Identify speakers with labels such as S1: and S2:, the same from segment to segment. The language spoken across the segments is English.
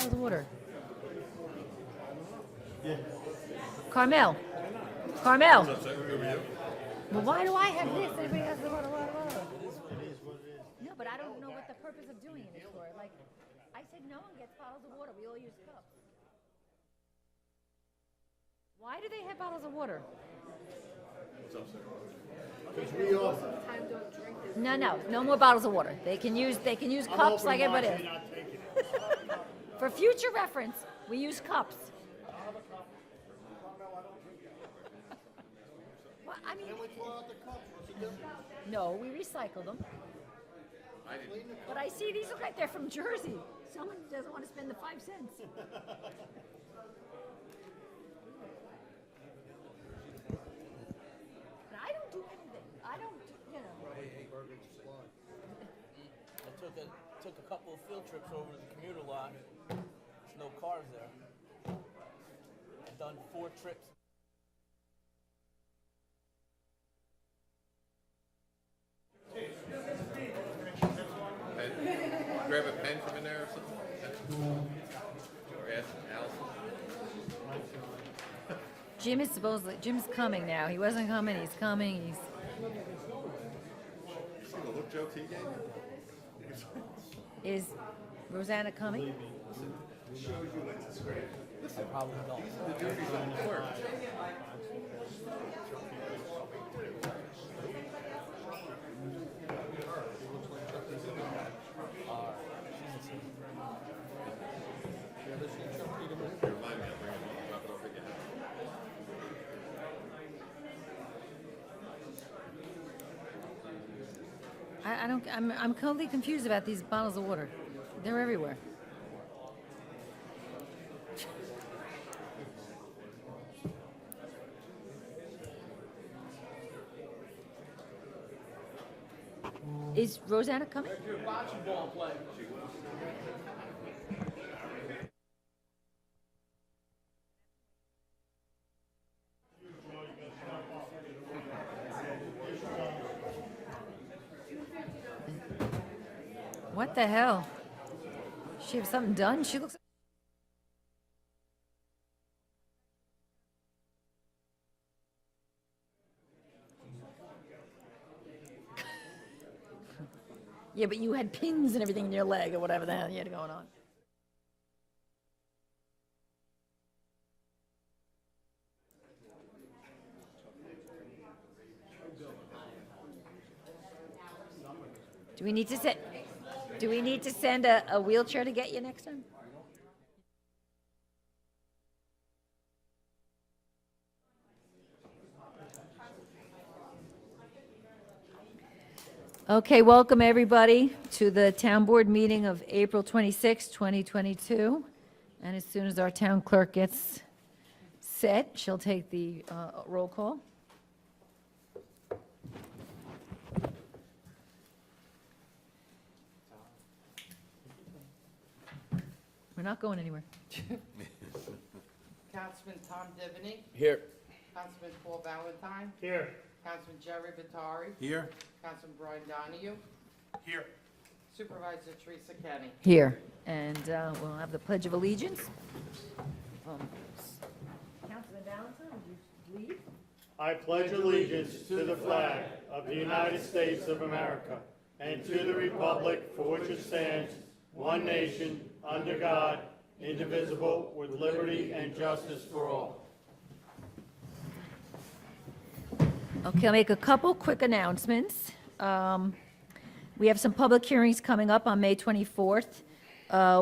S1: bottles of water? Carmel. Carmel. Well, why do I have this? Everybody has the water. No, but I don't know what the purpose of doing it is for. Like, I said no one gets bottles of water. We all use cups. Why do they have bottles of water? No more bottles of water. They can use cups like everybody else. For future reference, we use cups. Well, I mean, no, we recycle them. But I see these look like they're from Jersey. Someone doesn't want to spend the 5 cents. But I don't do anything. I don't, you know.
S2: I took a couple of field trips over to the commuter lot. There's no cars there. I've done 4 trips.
S3: Grab a pen from in there or something? Or ask Allison?
S1: Jim's coming now. He wasn't coming, he's coming,
S3: You see the look jokes he gave you?
S1: Is Rosanna coming?
S2: I probably don't.
S3: The duties of the clerk. Remind me, I'll bring it, drop it off again.
S1: I'm totally confused about these bottles of water. They're everywhere. Is Rosanna coming?
S2: Bocce play.
S1: What the hell? She have something done? She looks. Yeah, but you had pins and everything in your leg or whatever the hell you had going on. Do we need to send a wheelchair to get you next time? Okay, welcome everybody to the town board meeting of April 26, 2022. And as soon as our town clerk gets set, she'll take the roll call. We're not going anywhere.
S4: Councilman Tom Divany,
S2: Here.
S4: Councilman Paul Valentine,
S5: Here.
S4: Councilman Jerry Vitari,
S3: Here?
S4: Councilman Brian Donahue,
S5: Here.
S4: Supervisor Teresa Kenny.
S1: Here. And we'll have the Pledge of Allegiance. Councilman Valentine, would you lead?
S5: I pledge allegiance to the flag of the United States of America and to the republic for which it stands, one nation, under God, indivisible, with liberty and justice for all.
S1: Okay, I'll make a couple quick announcements. We have some public hearings coming up on May 24th.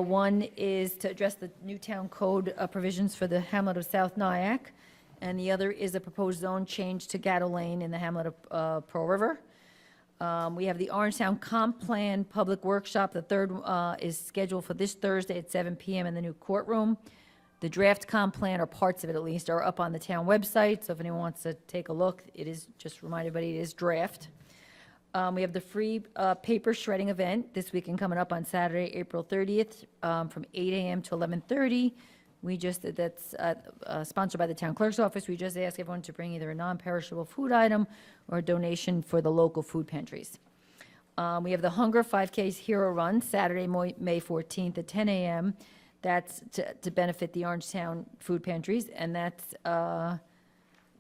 S1: One is to address the new town code provisions for the hamlet of South Nyack, and the other is a proposed zone change to Gatto Lane in the hamlet of Pearl River. We have the Orangetown Comp Plan Public Workshop. The third is scheduled for this Thursday at 7 p.m. in the new courtroom. The draft comp plan, or parts of it at least, are up on the town website, so if anyone wants to take a look, it is, just remind everybody, it is draft. We have the free paper shredding event this weekend coming up on Saturday, April 30th, from 8 a.m. to 11:30. That's sponsored by the town clerk's office. We just ask everyone to bring either a non-perishable food item or a donation for the local food pantries. We have the Hunger 5Ks Hero Run, Saturday, May 14th at 10 a.m. That's to benefit the Orangetown food pantries, and that's down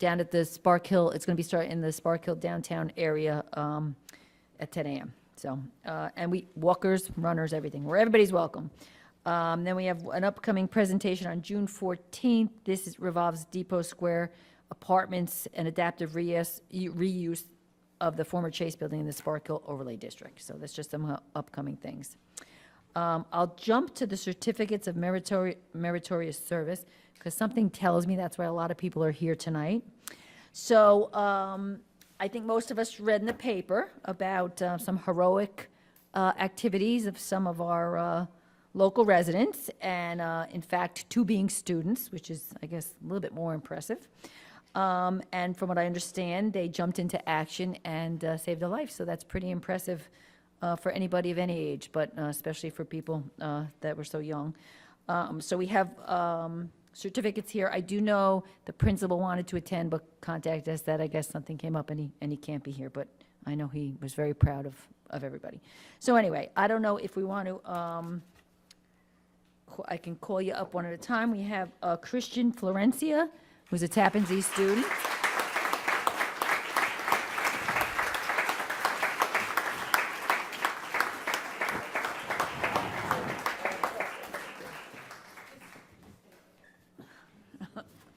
S1: at the Spark Hill. It's going to be starting in the Spark Hill downtown area at 10 a.m. So, and walkers, runners, everything, where everybody's welcome. Then we have an upcoming presentation on June 14th. This revolves Depot Square apartments and adaptive reuse of the former Chase building in the Spark Hill Overlay District. So that's just some upcoming things. I'll jump to the certificates of meritorious service, because something tells me that's why a lot of people are here tonight. So I think most of us read in the paper about some heroic activities of some of our local residents, and in fact, 2 being students, which is, I guess, a little bit more impressive. And from what I understand, they jumped into action and saved a life, so that's pretty impressive for anybody of any age, but especially for people that were so young. So we have certificates here. I do know the principal wanted to attend, but contacted us that I guess something came up and he can't be here, but I know he was very proud of everybody. So anyway, I don't know if we want to, I can call you up one at a time. We have Christian Florencia, who's a Tappan Zee student.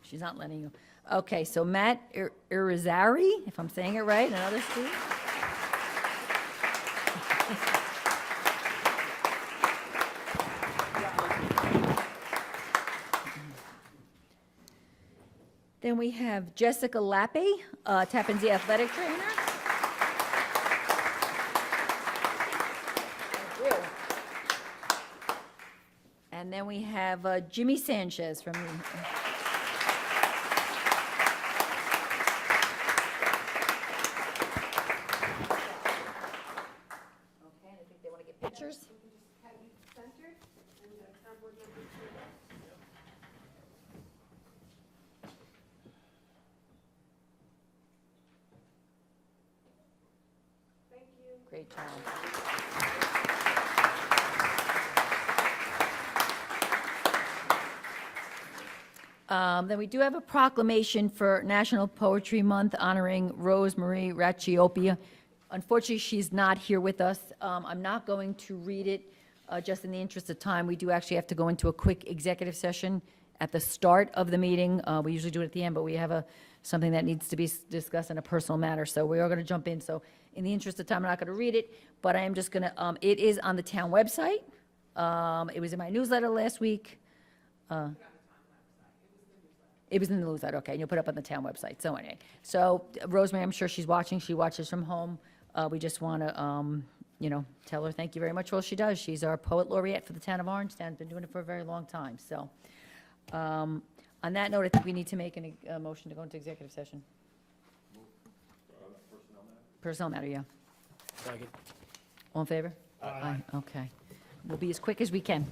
S1: She's not letting you. Okay, so Matt Irizarry, if I'm saying it right, another student. Then we have Jessica Lappe, Tappan Zee athletic trainer. Thank you. And then we have Jimmy Sanchez from the... Pictures? Great job. Then we do have a proclamation for National Poetry Month honoring Rose Marie Racciopia. Unfortunately, she's not here with us. I'm not going to read it, just in the interest of time. We do actually have to go into a quick executive session at the start of the meeting. We usually do it at the end, but we have something that needs to be discussed in a personal matter, so we are going to jump in. So in the interest of time, I'm not going to read it, but I am just going to, it is on the town website. It was in my newsletter last week. It was in the newsletter, okay, and you'll put it up on the town website. So anyway, so Rosemary, I'm sure she's watching. She watches from home. We just want to, tell her thank you very much for all she does. She's our poet laureate for the town of Orangetown. Been doing it for a very long time. So on that note, I think we need to make a motion to go into executive session. Personnel matter, yeah.
S2: Second.
S1: All in favor? Aye. Okay. We'll be as quick as we can.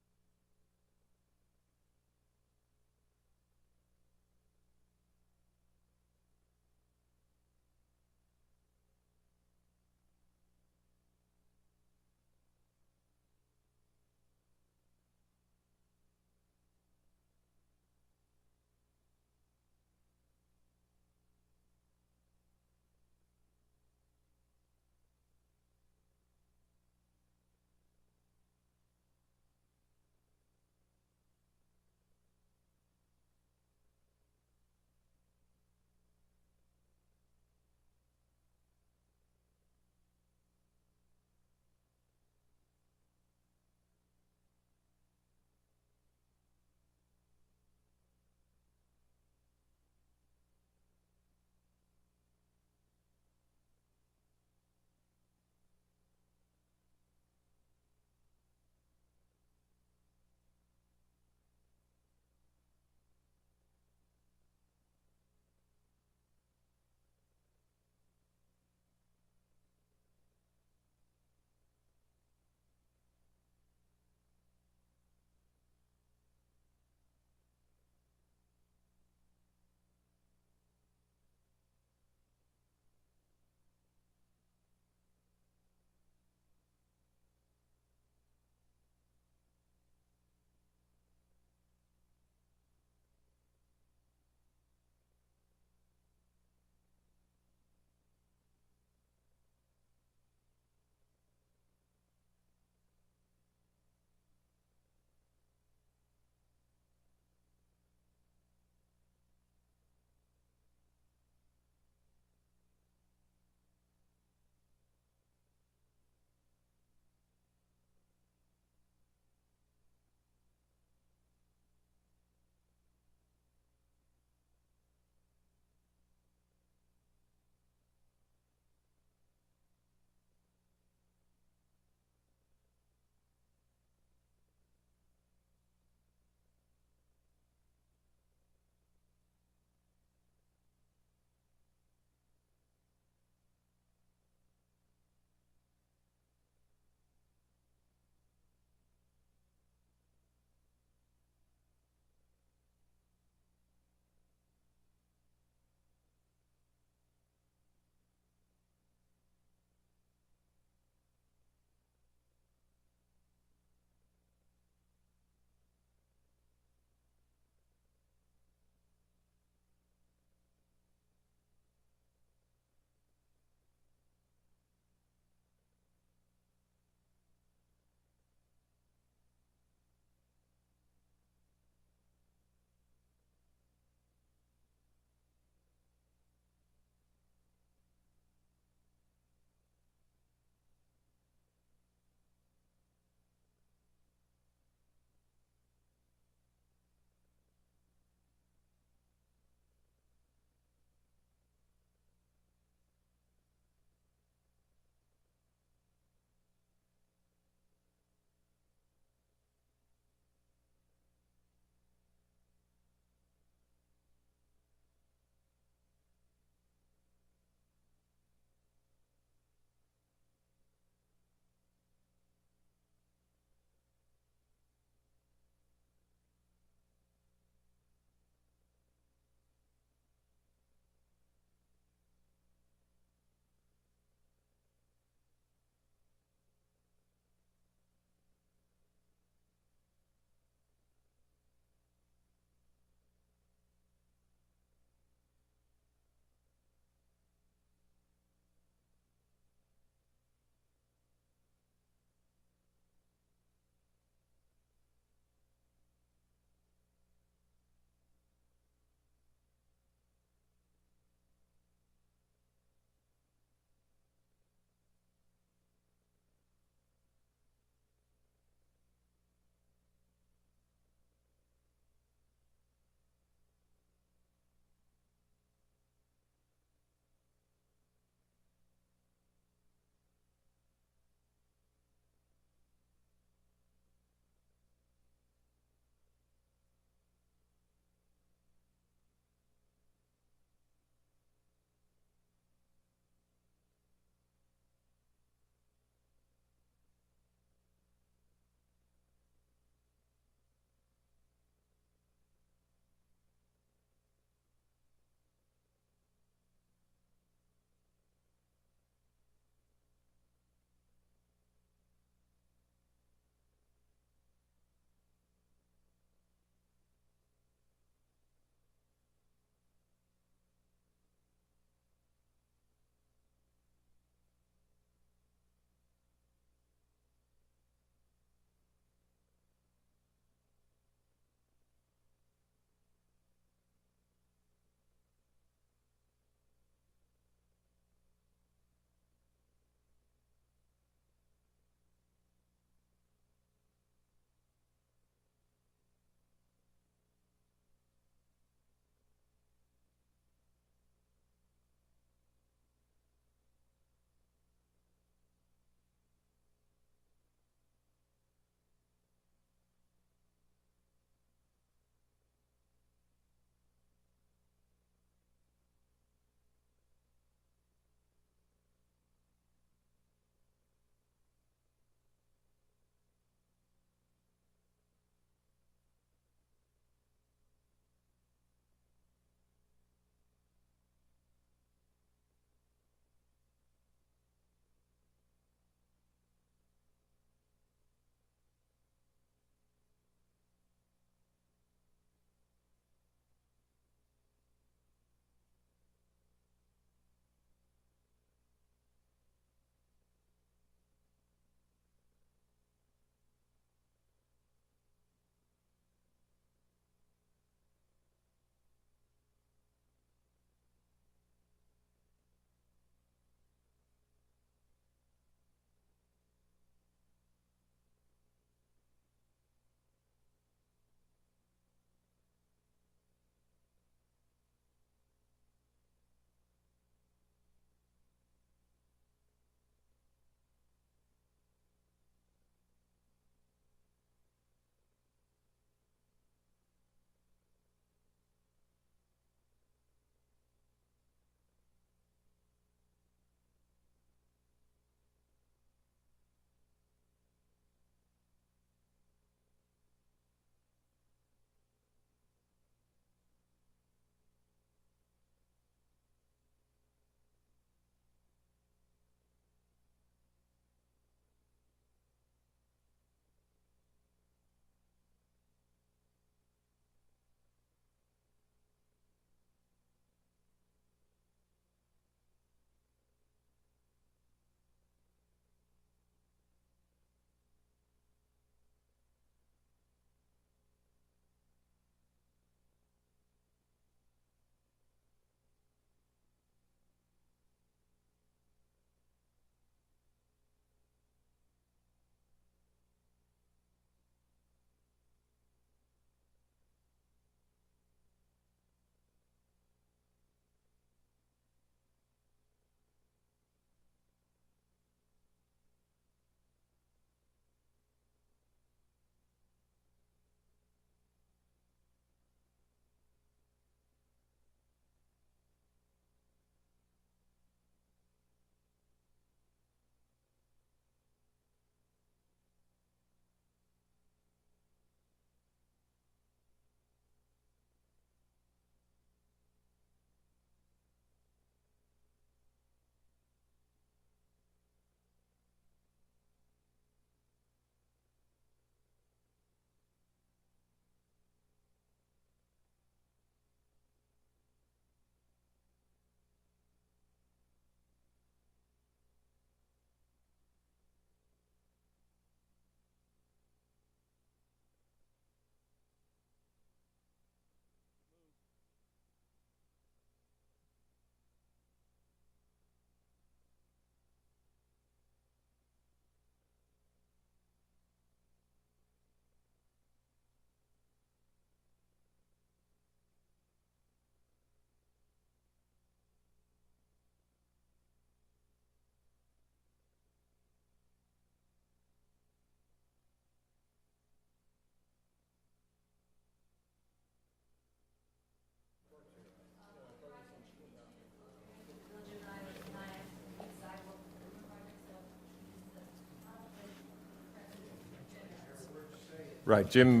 S3: Right, Jim,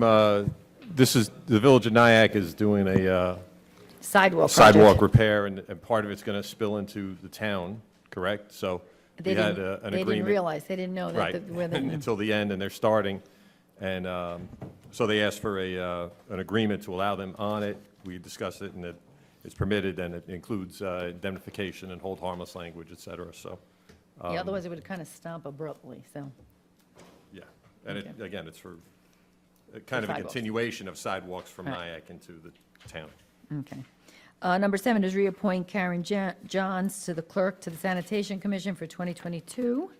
S3: this is, the Village of Nyack is doing a
S1: Sidewalk
S3: sidewalk
S1: project.
S3: repair, and part of it's going to spill into the town, correct? So
S1: They
S3: we had
S1: didn't,
S3: an
S1: they
S3: agreement.
S1: didn't realize, they didn't know that,
S3: Right,
S1: where the,
S3: until the end, and they're starting. And so they asked for an agreement to allow them on it. We discussed it, and it's permitted, and it includes indemnification and hold harmless language, et cetera, so,
S1: yeah, otherwise it would kind of stop abruptly, so.
S3: yeah. And it,
S1: Okay.
S3: again, it's for kind of a
S1: sidewalks.
S3: continuation of sidewalks from
S1: Right.
S3: Nyack into the town.
S1: Okay. Number 7 is reappoint Karen Johns to the clerk to the Sanitation Commission for 2022.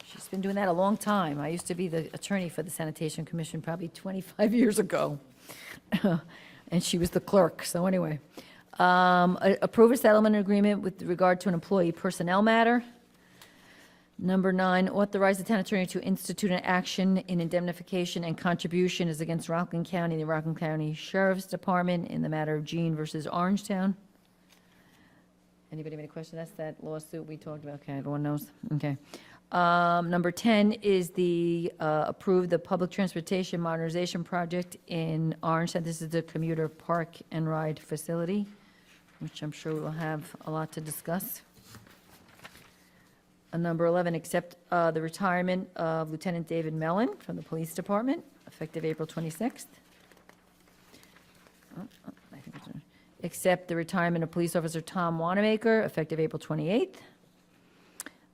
S1: She's been doing that a long time. I used to be the attorney for the Sanitation Commission probably 25 years ago. And she was the clerk, so anyway. Approve a settlement agreement with regard to an employee personnel matter. Number 9, authorize the town attorney to institute an action in indemnification and contribution as against Rockland County, the Rockland County Sheriff's Department in the matter of Jean versus Orangetown. Anybody have any question? That's that lawsuit we talked about. Okay, everyone knows? Okay. Number 10 is the, approve the public transportation modernization project in Orangetown. This is the commuter park and ride facility, which I'm sure we'll have a lot to discuss. Number 11, accept the retirement of Lieutenant David Mellon from the Police Department, effective April 26th. Accept the retirement of Police Officer Tom Wanamaker, effective April 28th.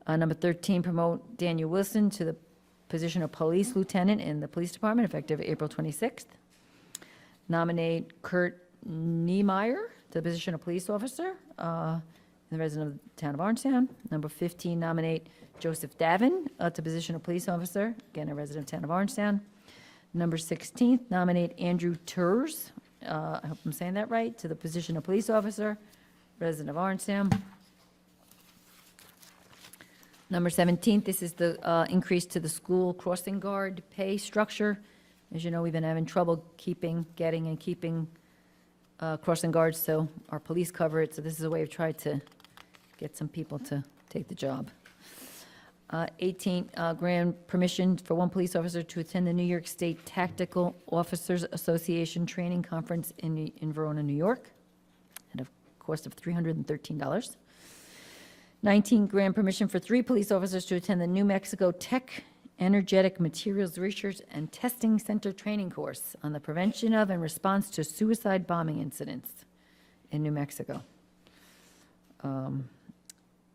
S1: Number 13, promote Daniel Wilson to the position of Police Lieutenant in the Police Department, effective April 26th. Nominate Kurt Niemeyer to the position of Police Officer, the resident of the town of Orangetown. Number 15, nominate Joseph Davin to the position of police officer, again, a resident of the town of Orangetown. Number 16, nominate Andrew Turs, I hope I'm saying that right, to the position of police officer, resident of Orangetown. Number 17, this is the increase to the school crossing guard pay structure. As you know, we've been having trouble keeping crossing guards, so our police cover it, so this is a way of trying to get some people to take the job. 18, grant permission for one police officer to attend the New York State Tactical Officers Association Training Conference in Verona, New York, at a cost of $313. 19, grant permission for 3 police officers to attend the New Mexico Tech Energetic Materials Research and Testing Center Training Course on the prevention of and response to suicide bombing incidents in New Mexico.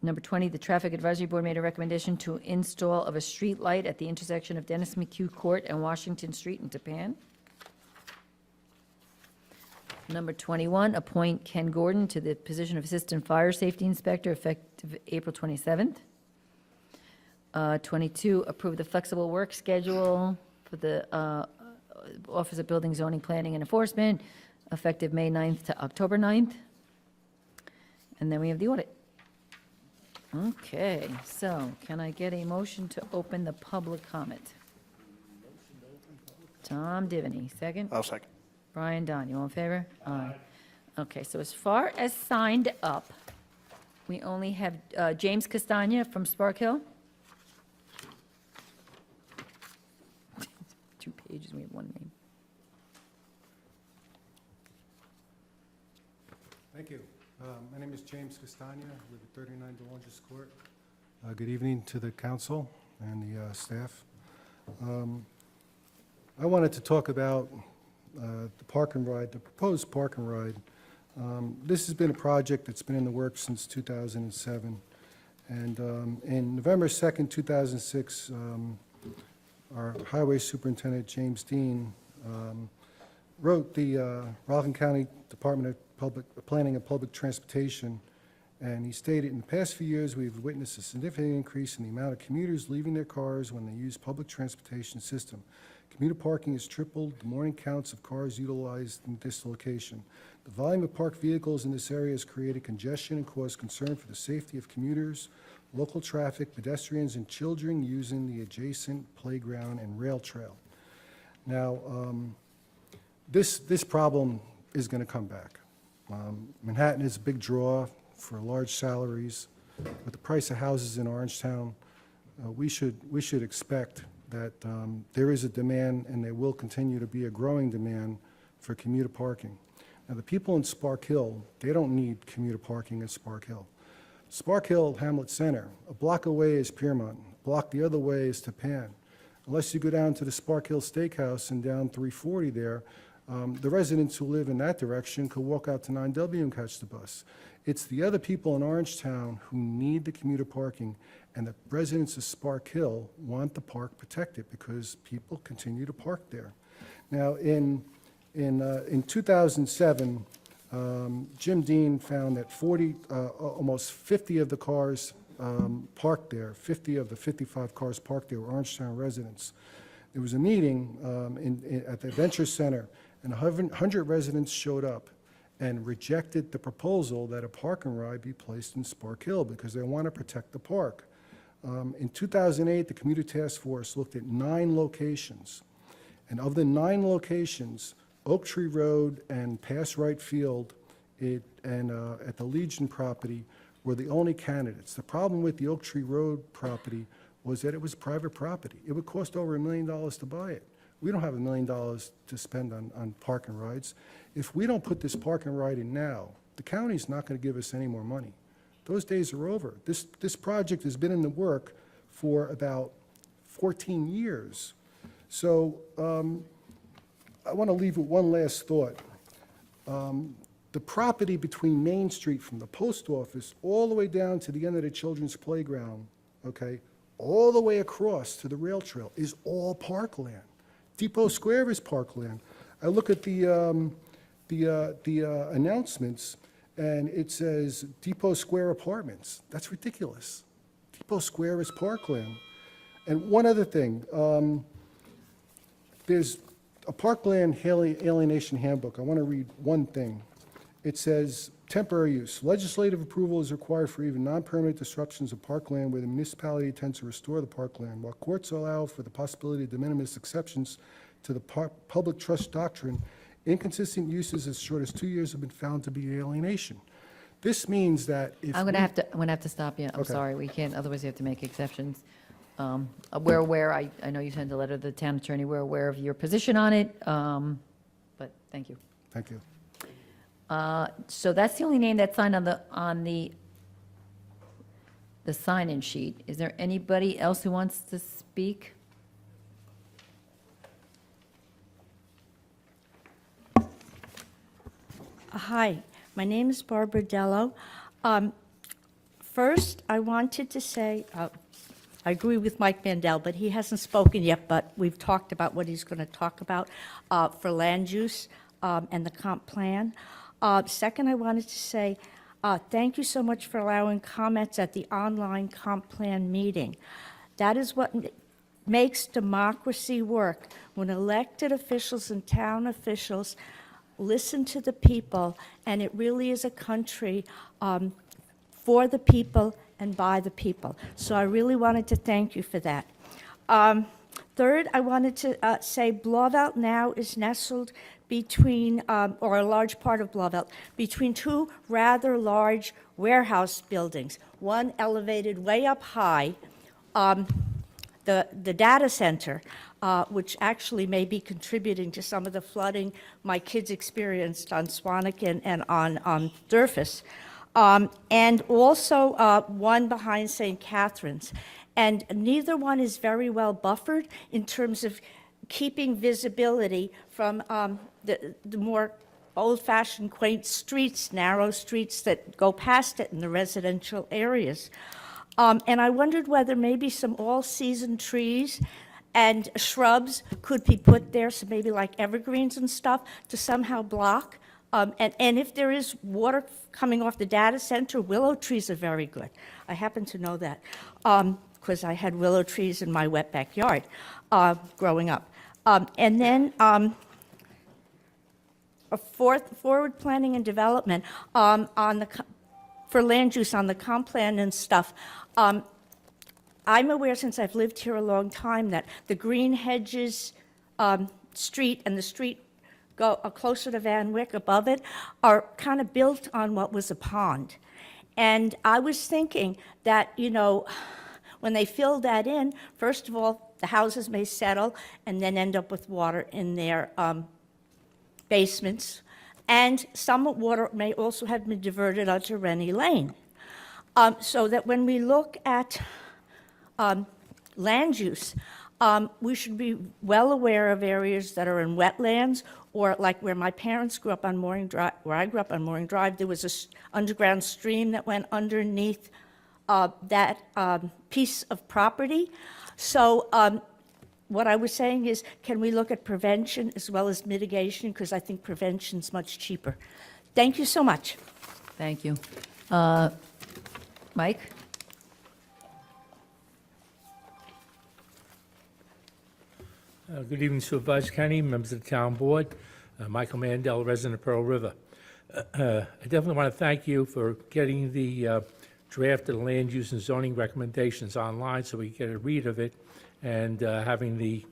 S1: Number 20, the Traffic Advisory Board made a recommendation to install of a street light at the intersection of Dennis McHugh Court and Washington Street in Tappan. Number 21, appoint Ken Gordon to the position of Assistant Fire Safety Inspector effective April 27th. 22, approve the flexible work schedule for the Office of Building, Zoning, Planning, and Enforcement, effective May 9th to October 9th. And then we have the audit. Okay, so can I get a motion to open the public comment? Tom Divany, second?
S6: I'll second.
S1: Brian Don, you all in favor? Aye. Okay, so as far as signed up, we only have James Castagna from Spark Hill. 2 pages, we have 1 name.
S7: Thank you. My name is James Castagna. I live at 39 Delonges Court. Good evening to the council and the staff. I wanted to talk about the park and ride, the proposed park and ride. This has been a project that's been in the works since 2007. And in November 2nd, 2006, our highway superintendent, James Dean, wrote the Rockland County Department of Planning and Public Transportation, and he stated, in the past few years, we've witnessed a significant increase in the amount of commuters leaving their cars when they use public transportation system. Commuter parking has tripled the morning counts of cars utilized in this location. The volume of parked vehicles in this area has created congestion and caused concern for the safety of commuters, local traffic, pedestrians, and children using the adjacent playground and rail trail. Now, this problem is going to come back. Manhattan is a big draw for large salaries. With the price of houses in Orangetown, we should expect that there is a demand, and there will continue to be a growing demand for commuter parking. Now, the people in Spark Hill, they don't need commuter parking in Spark Hill. Spark Hill Hamlet Center, a block away is Piermont, a block the other way is Tapan. Unless you go down to the Spark Hill Steakhouse and down 340 there, the residents who live in that direction could walk out to 9W and catch the bus. It's the other people in Orangetown who need the commuter parking, and the residents of Spark Hill want the park protected because people continue to park there. Now, in 2007, Jim Dean found that almost 50 of the cars parked there, 50 of the 55 cars parked there were Orangetown residents. There was a meeting at the Adventure Center, and 100 residents showed up and rejected the proposal that a park and ride be placed in Spark Hill because they want to protect the park. In 2008, the Commuter Task Force looked at 9 locations, and of the 9 locations, Oak Tree Road and Pass Right Field at the Legion property were the only candidates. The problem with the Oak Tree Road property was that it was private property. It would cost over $1 million to buy it. We don't have $1 million to spend on park and rides. If we don't put this park and ride in now, the county's not going to give us any more money. Those days are over. This project has been in the work for about 14 years. So I want to leave with one last thought. The property between Main Street from the post office all the way down to the end of the children's playground, okay, all the way across to the rail trail is all parkland. Depot Square is parkland. I look at the announcements, and it says Depot Square Apartments. That's ridiculous. Depot Square is parkland. And one other thing, there's a parkland alienation handbook. I want to read one thing. It says, temporary use. Legislative approval is required for even non-permanent disruptions of parkland where the municipality intends to restore the parkland. While courts allow for the possibility of de minimis exceptions to the public trust doctrine, inconsistent uses as short as 2 years have been found to be alienation. This means that if
S1: I'm going to have to stop you. I'm
S7: Okay.
S1: sorry, we can't, otherwise you have to make exceptions. We're aware, I know you sent a letter to the town attorney, we're aware of your position on it, but thank you.
S7: Thank you.
S1: So that's the only name that's signed on the sign-in sheet. Is there anybody else who wants to speak?
S6: Hi, my name is Barbara Dello. First, I wanted to say, I agree with Mike Mandel, but he hasn't spoken yet, but we've talked about what he's going to talk about for land use and the comp plan. Second, I wanted to say, thank you so much for allowing comments at the online comp plan meeting. That is what makes democracy work, when elected officials and town officials listen to the people, and it really is a country for the people and by the people. So I really wanted to thank you for that. Third, I wanted to say Blauvelt now is nestled between, or a large part of Blauvelt, between 2 rather large warehouse buildings. One elevated way up high, the data center, which actually may be contributing to some of the flooding my kids experienced on Swanigan and on Durfus. And also one behind St. Catherine's. And neither one is very well buffered in terms of keeping visibility from the more old-fashioned, quaint streets, narrow streets that go past it in the residential areas. And I wondered whether maybe some all-season trees and shrubs could be put there, so maybe like evergreens and stuff, to somehow block. And if there is water coming off the data center, willow trees are very good. I happen to know that because I had willow trees in my wet backyard growing up. And then a forward planning and development for land use on the comp plan and stuff. I'm aware, since I've lived here a long time, that the Green Hedges street and the street closer to Van Wyck above it are kind of built on what was a pond. And I was thinking that, When they fill that in, first of all, the houses may settle and then end up with water in their basements. And some water may also have been diverted onto Rennie Lane. So that when we look at land use, we should be well aware of areas that are in wetlands, or like where my parents grew up on Mooring Drive, where I grew up on Mooring Drive, there was an underground stream that went underneath that piece of property. So what I was saying is, can we look at prevention as well as mitigation? Because I think prevention's much cheaper. Thank you so much.
S1: Thank you. Mike?
S8: Good evening, Supervisor Kenny, members of the town board. Michael Mandel, resident of Pearl River. I definitely want to thank you for getting the draft of the land use and zoning recommendations online so we can get a read of it, and having the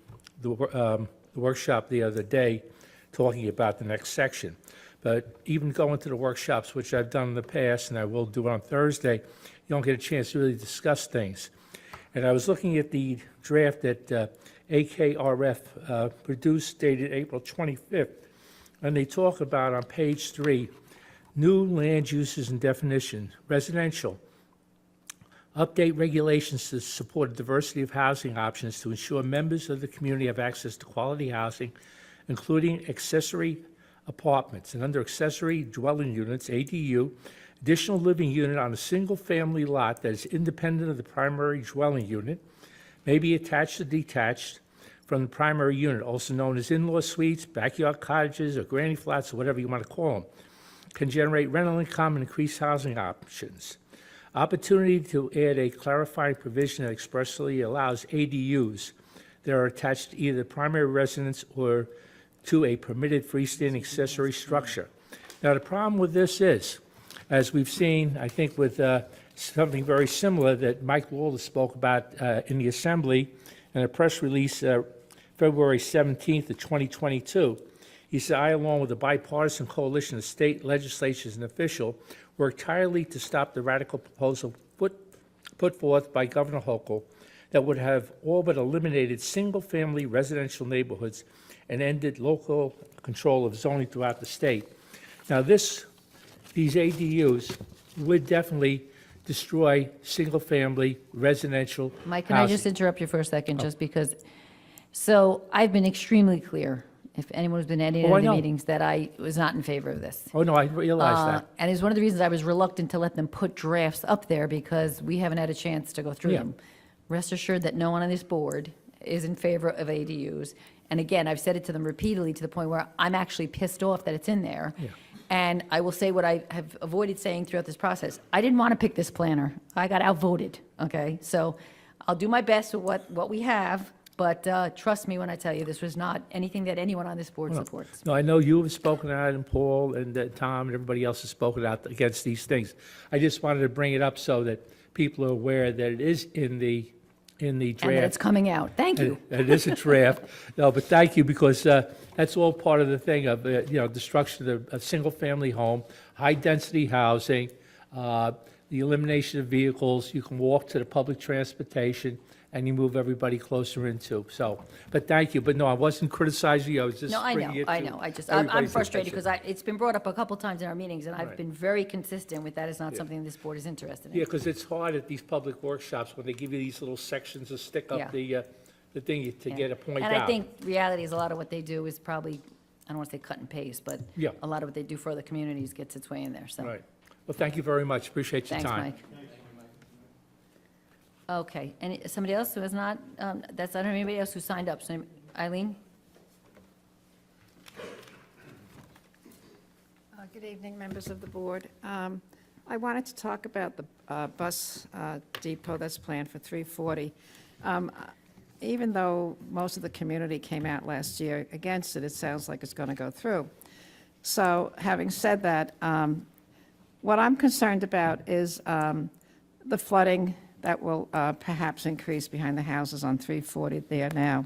S8: workshop the other day talking about the next section. But even going to the workshops, which I've done in the past, and I will do on Thursday, you don't get a chance to really discuss things. And I was looking at the draft that AKRF produced, dated April 25th, and they talk about on page 3, new land uses and definition, residential. Update regulations to support a diversity of housing options to ensure members of the community have access to quality housing, including accessory apartments. And under accessory dwelling units, ADU, additional living unit on a single-family lot that is independent of the primary dwelling unit, may be attached or detached from the primary unit, also known as in-law suites, backyard cottages, or granny flats, or whatever you want to call them, can generate rental income and increase housing options. Opportunity to add a clarifying provision that expressly allows ADUs that are attached to either primary residence or to a permitted freestanding accessory structure. Now, the problem with this is, as we've seen, I think with something very similar that Mike Lawler spoke about in the Assembly in a press release February 17th of 2022. He said, I, along with a bipartisan coalition of state legislatures and officials, worked tirelessly to stop the radical proposal put forth by Governor Hochul that would have all but eliminated single-family residential neighborhoods and ended local control of zoning throughout the state. Now, these ADUs would definitely destroy single-family residential
S1: Mike, can I just
S8: housing.
S1: interrupt you for a second, just because, so I've been extremely clear, if anyone's been at any
S8: Oh, I
S1: of the
S8: know.
S1: meetings, that I was not in favor of this.
S8: Oh, no, I realize that.
S1: And it's one of the reasons I was reluctant to let them put drafts up there, because we haven't had a chance to go through
S8: Yeah.
S1: them. Rest assured that no one on this board is in favor of ADUs. And again, I've said it to them repeatedly, to the point where I'm actually pissed off that it's in there.
S8: Yeah.
S1: And I will say what I have avoided saying throughout this process. I didn't want to pick this planner. I got outvoted, okay? So I'll do my best with what we have, but trust me when I tell you, this was not anything that anyone on this board supports.
S8: No, I know you have spoken out, and Paul and Tom and everybody else has spoken out against these things. I just wanted to bring it up so that people are aware that it is in the draft.
S1: And that it's coming out. Thank you.
S8: It is a draft. No, but thank you, because that's all part of the thing of, destruction of a single-family home, high-density housing, the elimination of vehicles. You can walk to the public transportation, and you move everybody closer into. So, but thank you. But no, I wasn't criticizing you. I was just
S1: No, I
S8: bringing it
S1: know, I
S8: to
S1: know. I'm
S8: everybody's
S1: frustrated
S8: attention.
S1: because it's been brought up a couple times in our meetings, and I've
S8: Right.
S1: been very consistent with that is not something this board is interested in.
S8: Yeah, because it's hard at these public workshops when they give you these little sections to stick
S1: Yeah.
S8: up the thing to
S1: Yeah.
S8: get a point out.
S1: And I think reality is a lot of what they do is probably, I don't want to say cut and paste, but
S8: Yeah.
S1: a lot of what they do for other communities gets its way in there, so.
S8: Right. Well, thank you very much. Appreciate your
S1: Thanks,
S8: time.
S1: Mike. Okay, and somebody else who has not, I don't have anybody else who signed up, so Eileen?
S9: Good evening, members of the board. I wanted to talk about the bus depot that's planned for 340. Even though most of the community came out last year against it, it sounds like it's going to go through. So having said that, what I'm concerned about is the flooding that will perhaps increase behind the houses on 340 there now.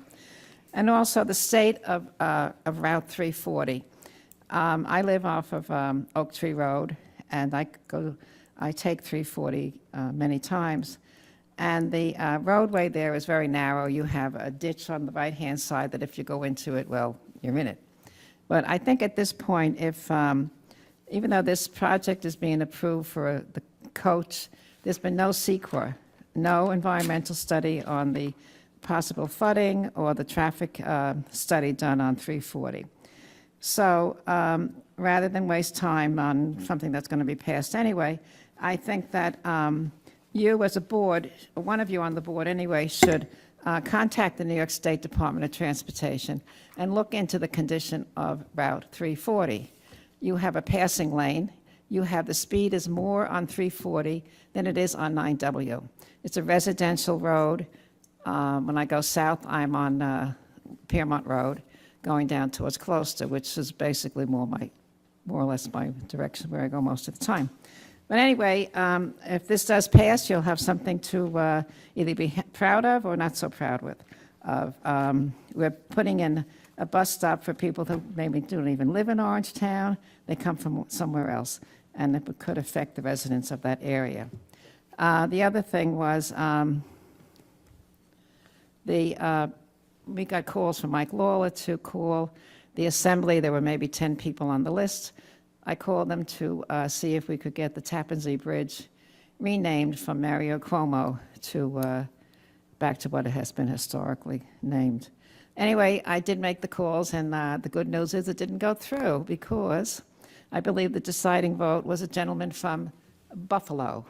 S9: And also the state of Route 340. I live off of Oak Tree Road, and I take 340 many times. And the roadway there is very narrow. You have a ditch on the right-hand side that if you go into it, well, you're in it. But I think at this point, if, even though this project is being approved for the coach, there's been no SEQA, no environmental study on the possible flooding or the traffic study done on 340. So rather than waste time on something that's going to be passed anyway, I think that you as a board, or one of you on the board anyway, should contact the New York State Department of Transportation and look into the condition of Route 340. You have a passing lane. You have the speed is more on 340 than it is on 9W. It's a residential road. When I go south, I'm on Piermont Road, going down towards Closter, which is basically more or less my direction where I go most of the time. But anyway, if this does pass, you'll have something to either be proud of or not so proud with. We're putting in a bus stop for people who maybe don't even live in Orangetown. They come from somewhere else, and it could affect the residents of that area. The other thing was we got calls from Mike Lawler to call the assembly. There were maybe 10 people on the list. I called them to see if we could get the Tappan Zee Bridge renamed from Mario Cuomo to back to what it has been historically named. Anyway, I did make the calls, and the good news is it didn't go through because I believe the deciding vote was a gentleman from Buffalo.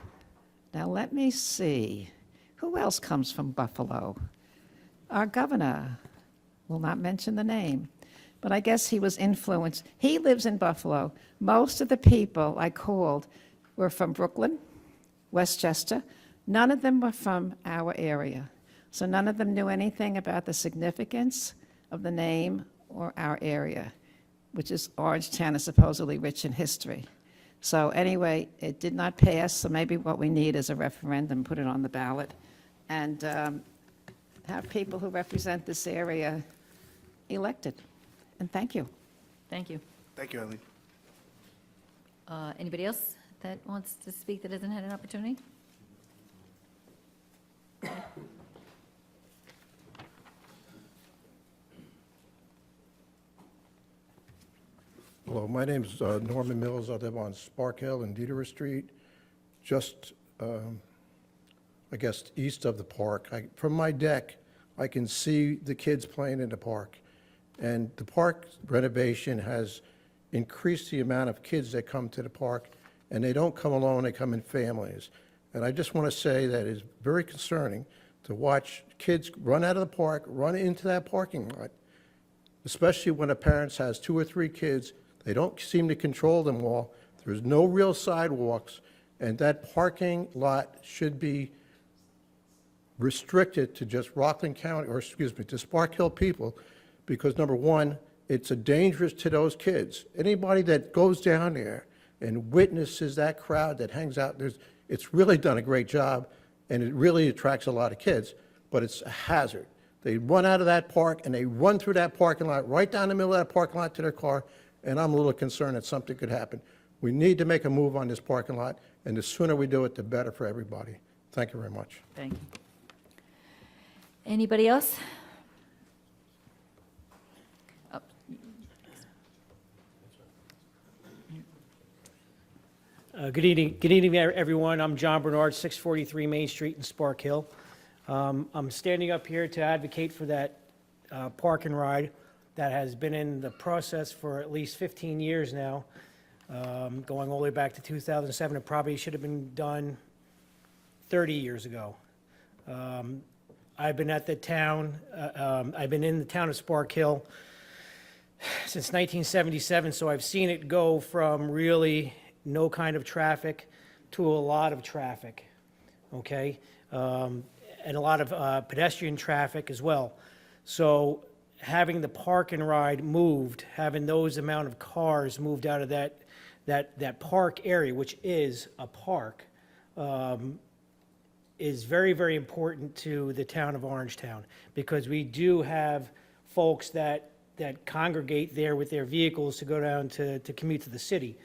S9: Now, let me see. Who else comes from Buffalo? Our governor. Will not mention the name. But I guess he was influenced. He lives in Buffalo. Most of the people I called were from Brooklyn, Westchester. None of them were from our area. So none of them knew anything about the significance of the name or our area, which is Orangetown is supposedly rich in history. So anyway, it did not pass, so maybe what we need is a referendum, put it on the ballot, and have people who represent this area elected. And thank you.
S1: Thank you.
S10: Thank you, Eileen.
S1: Anybody else that wants to speak that hasn't had an opportunity?
S11: Hello, my name is Norman Mills. I live on Spark Hill and Dieter Street, just, I guess, east of the park. From my deck, I can see the kids playing in the park. And the park renovation has increased the amount of kids that come to the park, and they don't come alone, they come in families. And I just want to say that it's very concerning to watch kids run out of the park, run into that parking lot, especially when a parent has 2 or 3 kids. They don't seem to control them all. There's no real sidewalks, and that parking lot should be restricted to just Rockland County, or excuse me, to Spark Hill people, because number one, it's a dangerous to those kids. Anybody that goes down there and witnesses that crowd that hangs out, it's really done a great job, and it really attracts a lot of kids, but it's a hazard. They run out of that park, and they run through that parking lot, right down the middle of that parking lot to their car, and I'm a little concerned that something could happen. We need to make a move on this parking lot, and the sooner we do it, the better for everybody. Thank you very much.
S1: Thank you. Anybody else? Oh,
S12: Good evening, everyone. I'm John Bernard, 643 Main Street in Spark Hill. I'm standing up here to advocate for that park and ride that has been in the process for at least 15 years now, going all the way back to 2007. It probably should have been done 30 years ago. I've been at the town, I've been in the town of Spark Hill since 1977, so I've seen it go from really no kind of traffic to a lot of traffic, okay? And a lot of pedestrian traffic as well. So having the park and ride moved, having those amount of cars moved out of that park area, which is a park, is very, very important to the town of Orangetown, because we do have folks that congregate there with their vehicles to go down to commute to the city.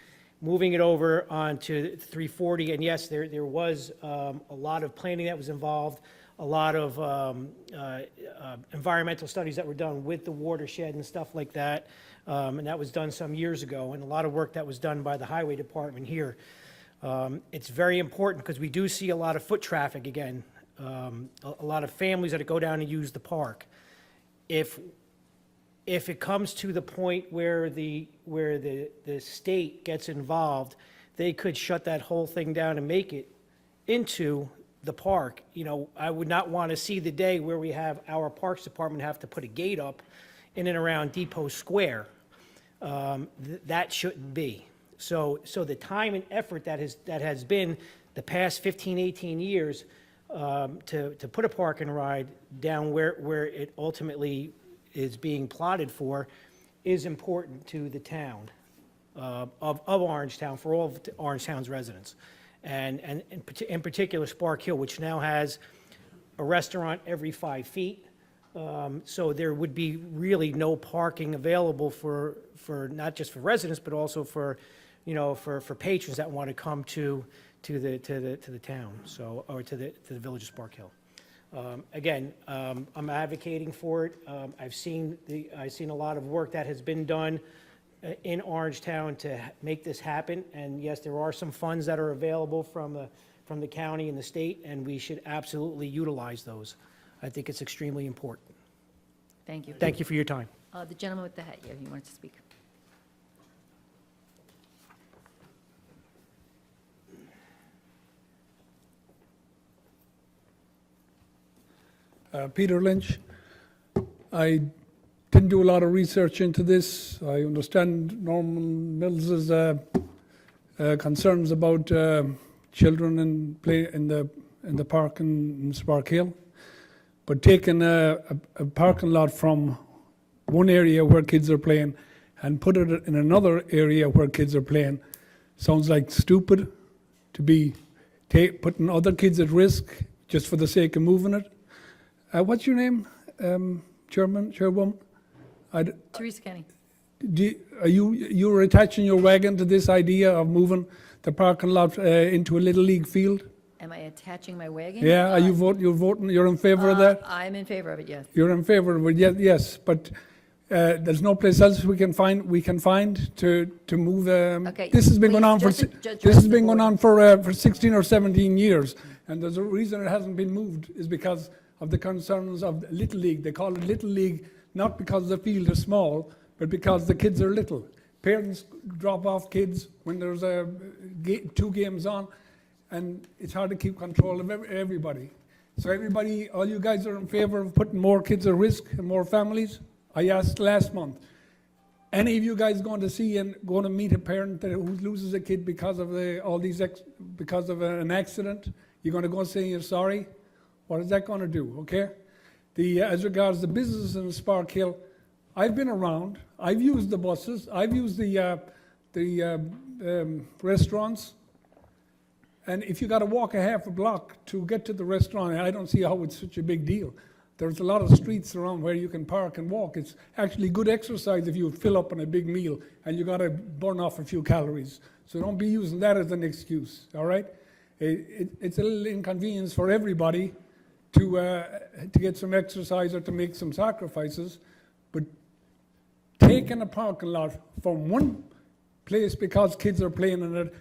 S12: moving it over onto 340. And yes, there was a lot of planning that was involved, a lot of environmental studies that were done with the watershed and stuff like that. And that was done some years ago, and a lot of work that was done by the highway department here. It's very important because we do see a lot of foot traffic again, a lot of families that go down and use the park. If it comes to the point where the state gets involved, they could shut that whole thing down and make it into the park. You know, I would not want to see the day where we have our Parks Department have to put a gate up in and around Depot Square. That shouldn't be. So the time and effort that has been the past 15, 18 years to put a park and ride down where it ultimately is being plotted for is important to the town of Orangetown, for all of Orangetown's residents. And in particular, Spark Hill, which now has a restaurant every 5 feet. So there would be really no parking available for not just for residents, but also for, you know, for patrons that want to come to the town, so, or to the village of Spark Hill. Again, I'm advocating for it. I've seen a lot of work that has been done in Orangetown to make this happen. And yes, there are some funds that are available from the county and the state, and we should absolutely utilize those. I think it's extremely important.
S1: Thank you.
S12: Thank you for your time.
S1: The gentleman with the hat, yeah, he wanted to speak.
S10: Peter Lynch. I didn't do a lot of research into this. I understand Norman Mills's concerns about children in the park in Spark Hill, but taking a parking lot from one area where kids are playing and put it in another area where kids are playing sounds like stupid to be putting other kids at risk just for the sake of moving it. What's your name, Chairwoman?
S1: Teresa Kenny.
S10: You're attaching your wagon to this idea of moving the parking lot into a Little League field?
S1: Am I attaching my wagon?
S10: Yeah, are you voting, you're in favor of that?
S1: I'm in favor of it, yes.
S10: You're in favor of it, yes, but there's no place else we can find to move.
S1: Okay,
S10: This has been going on for
S1: please, just to
S10: this has
S1: address
S10: been
S1: the
S10: going
S1: board.
S10: on for 16 or 17 years, and there's a reason it hasn't been moved is because of the concerns of Little League. They call it Little League not because the field is small, but because the kids are little. Parents drop off kids when there's two games on, and it's hard to keep control of everybody. So everybody, all you guys are in favor of putting more kids at risk and more families? I asked last month. Any of you guys going to meet a parent who loses a kid because of because of an accident? You're going to go say you're sorry? What is that going to do, okay? As regards the business in Spark Hill, I've been around. I've used the buses. I've used the restaurants. And if you got to walk a half a block to get to the restaurant, I don't see how it's such a big deal. There's a lot of streets around where you can park and walk. It's actually good exercise if you fill up on a big meal and you got to burn off a few calories. So don't be using that as an excuse, all right? It's a little inconvenience for everybody to get some exercise or to make some sacrifices, but taking a parking lot from one place because kids are playing in it,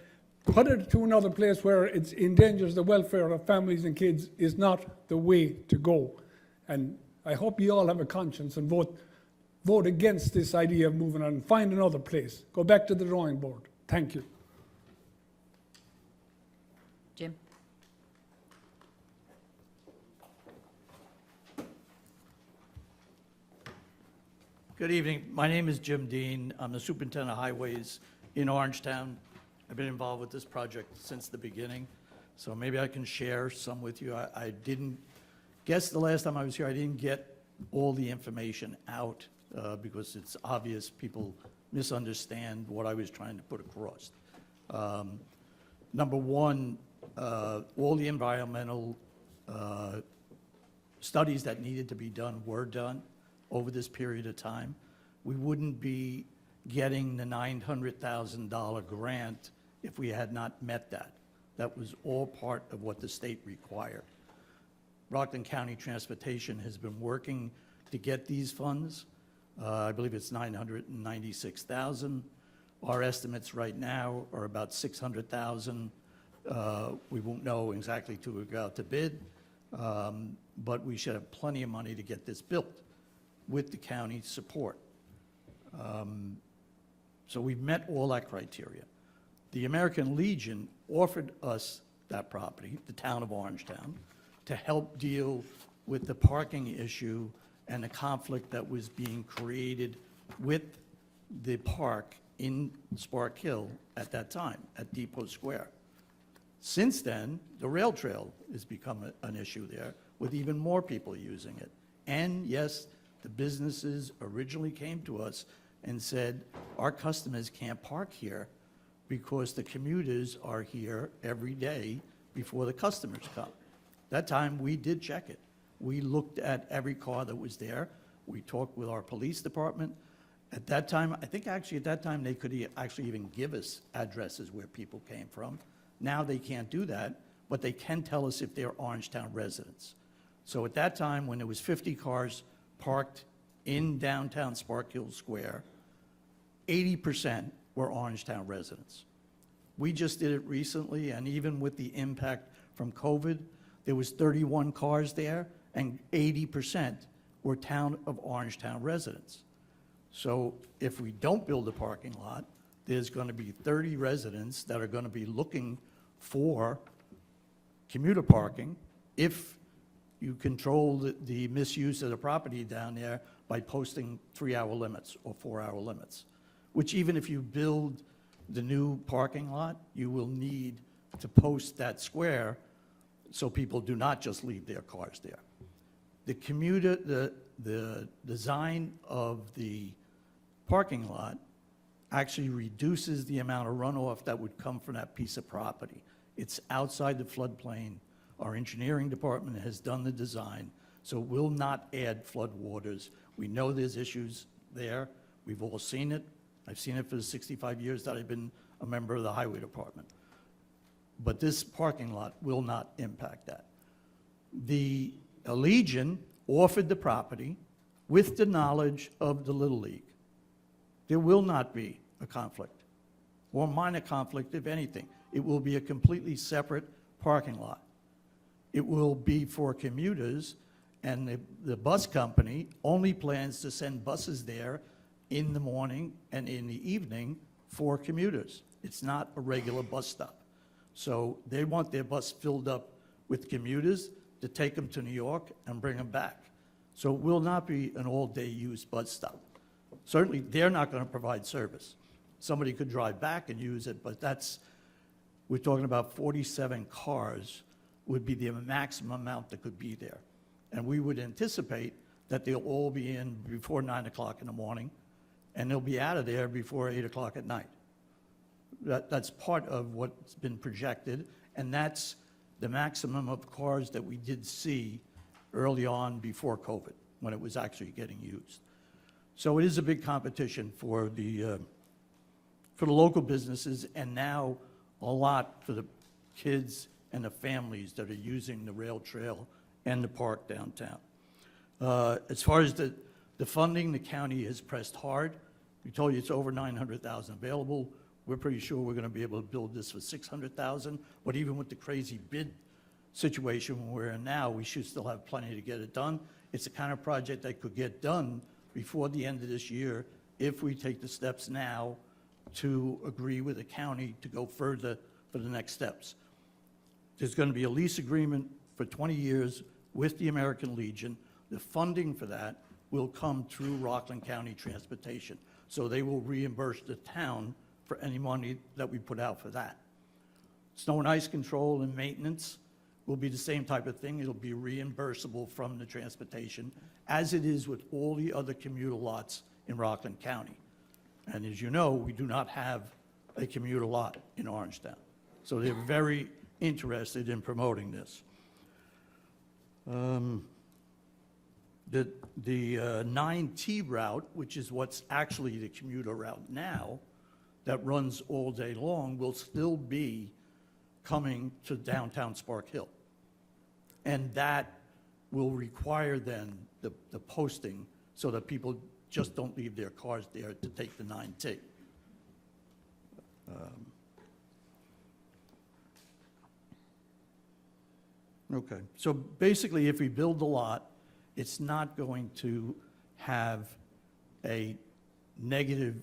S10: put it to another place where it endangers the welfare of families and kids is not the way to go. And I hope you all have a conscience and vote against this idea of moving on and find another place. Go back to the drawing board. Thank you.
S1: Jim?
S13: Good evening. My name is Jim Dean. I'm the superintendent of highways in Orangetown. I've been involved with this project since the beginning, so maybe I can share some with you. I didn't guess the last time I was here, I didn't get all the information out because it's obvious people misunderstand what I was trying to put across. Number one, all the environmental studies that needed to be done were done over this period of time. We wouldn't be getting the $900,000 grant if we had not met that. That was all part of what the state required. Rockland County Transportation has been working to get these funds. I believe it's $996,000. Our estimates right now are about $600,000. We won't know exactly till we go out to bid, but we should have plenty of money to get this built with the county's support. So we've met all that criteria. The American Legion offered us that property, the town of Orangetown, to help deal with the parking issue and the conflict that was being created with the park in Spark Hill at that time, at Depot Square. Since then, the rail trail has become an issue there, with even more people using it. And yes, the businesses originally came to us and said, our customers can't park here because the commuters are here every day before the customers come. That time, we did check it. We looked at every car that was there. We talked with our police department. At that time, I think actually at that time, they could actually even give us addresses where people came from. Now they can't do that, but they can tell us if they're Orangetown residents. So at that time, when there was 50 cars parked in downtown Spark Hill Square, 80% were Orangetown residents. We just did it recently, and even with the impact from COVID, there was 31 cars there, and 80% were town of Orangetown residents. So if we don't build a parking lot, there's going to be 30 residents that are going to be looking for commuter parking if you control the misuse of the property down there by posting 3-hour limits or 4-hour limits, which even if you build the new parking lot, you will need to post that square so people do not just leave their cars there. The design of the parking lot actually reduces the amount of runoff that would come from that piece of property. It's outside the floodplain. Our engineering department has done the design, so it will not add floodwaters. We know there's issues there. We've all seen it. I've seen it for the 65 years that I've been a member of the highway department. But this parking lot will not impact that. The Legion offered the property with the knowledge of the Little League. There will not be a conflict, or minor conflict, if anything. It will be a completely separate parking lot. It will be for commuters, and the bus company only plans to send buses there in the morning and in the evening for commuters. It's not a regular bus stop. So they want their bus filled up with commuters to take them to New York and bring them back. So it will not be an all-day use bus stop. Certainly, they're not going to provide service. Somebody could drive back and use it, but we're talking about 47 cars would be the maximum amount that could be there. And we would anticipate that they'll all be in before 9 o'clock in the morning, and they'll be out of there before 8 o'clock at night. That's part of what's been projected, and that's the maximum of cars that we did see early on before COVID, when it was actually getting used. So it is a big competition for the local businesses, and now a lot for the kids and the families that are using the rail trail and the park downtown. As far as the funding, the county has pressed hard. We told you it's over $900,000 available. We're pretty sure we're going to be able to build this for $600,000, but even with the crazy bid situation we're in now, we should still have plenty to get it done. It's the kind of project that could get done before the end of this year if we take the steps now to agree with the county to go further for the next steps. There's going to be a lease agreement for 20 years with the American Legion. The funding for that will come through Rockland County Transportation. So they will reimburse the town for any money that we put out for that. Snow and ice control and maintenance will be the same type of thing. It'll be reimbursable from the transportation, as it is with all the other commuter lots in Rockland County. And as you know, we do not have a commuter lot in Orangetown. So they're very interested in promoting this. The 9T route, which is what's actually the commuter route now, that runs all day long, will still be coming to downtown Spark Hill. And that will require then the posting so that people just don't leave their cars there to take the 9T. Okay, so basically, if we build the lot, it's not going to have a negative,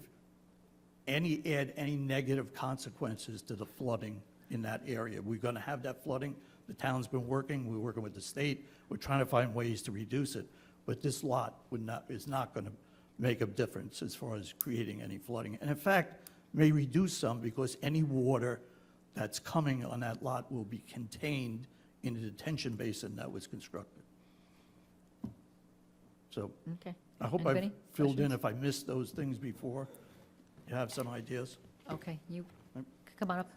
S13: any negative consequences to the flooding in that area. We're going to have that flooding. The town's been working, we're working with the state, we're trying to find ways to reduce it. But this lot is not going to make a difference as far as creating any flooding. And in fact, may reduce some because any water that's coming on that lot will be contained in the detention basin that was constructed. So
S1: Okay.
S13: I hope
S1: Anybody?
S13: I've filled in
S1: Questions?
S13: if I missed those things before. You have some ideas?
S1: Okay, you, come on up.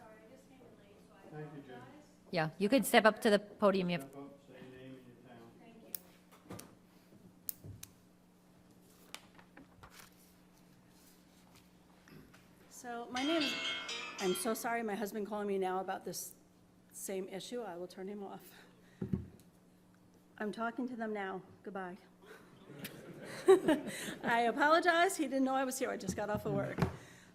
S1: Yeah, you could step up to the podium. You have,
S14: So my name is, I'm so sorry, my husband calling me now about this same issue. I will turn him off. I'm talking to them now. Goodbye. I apologize. He didn't know I was here. I just got off of work.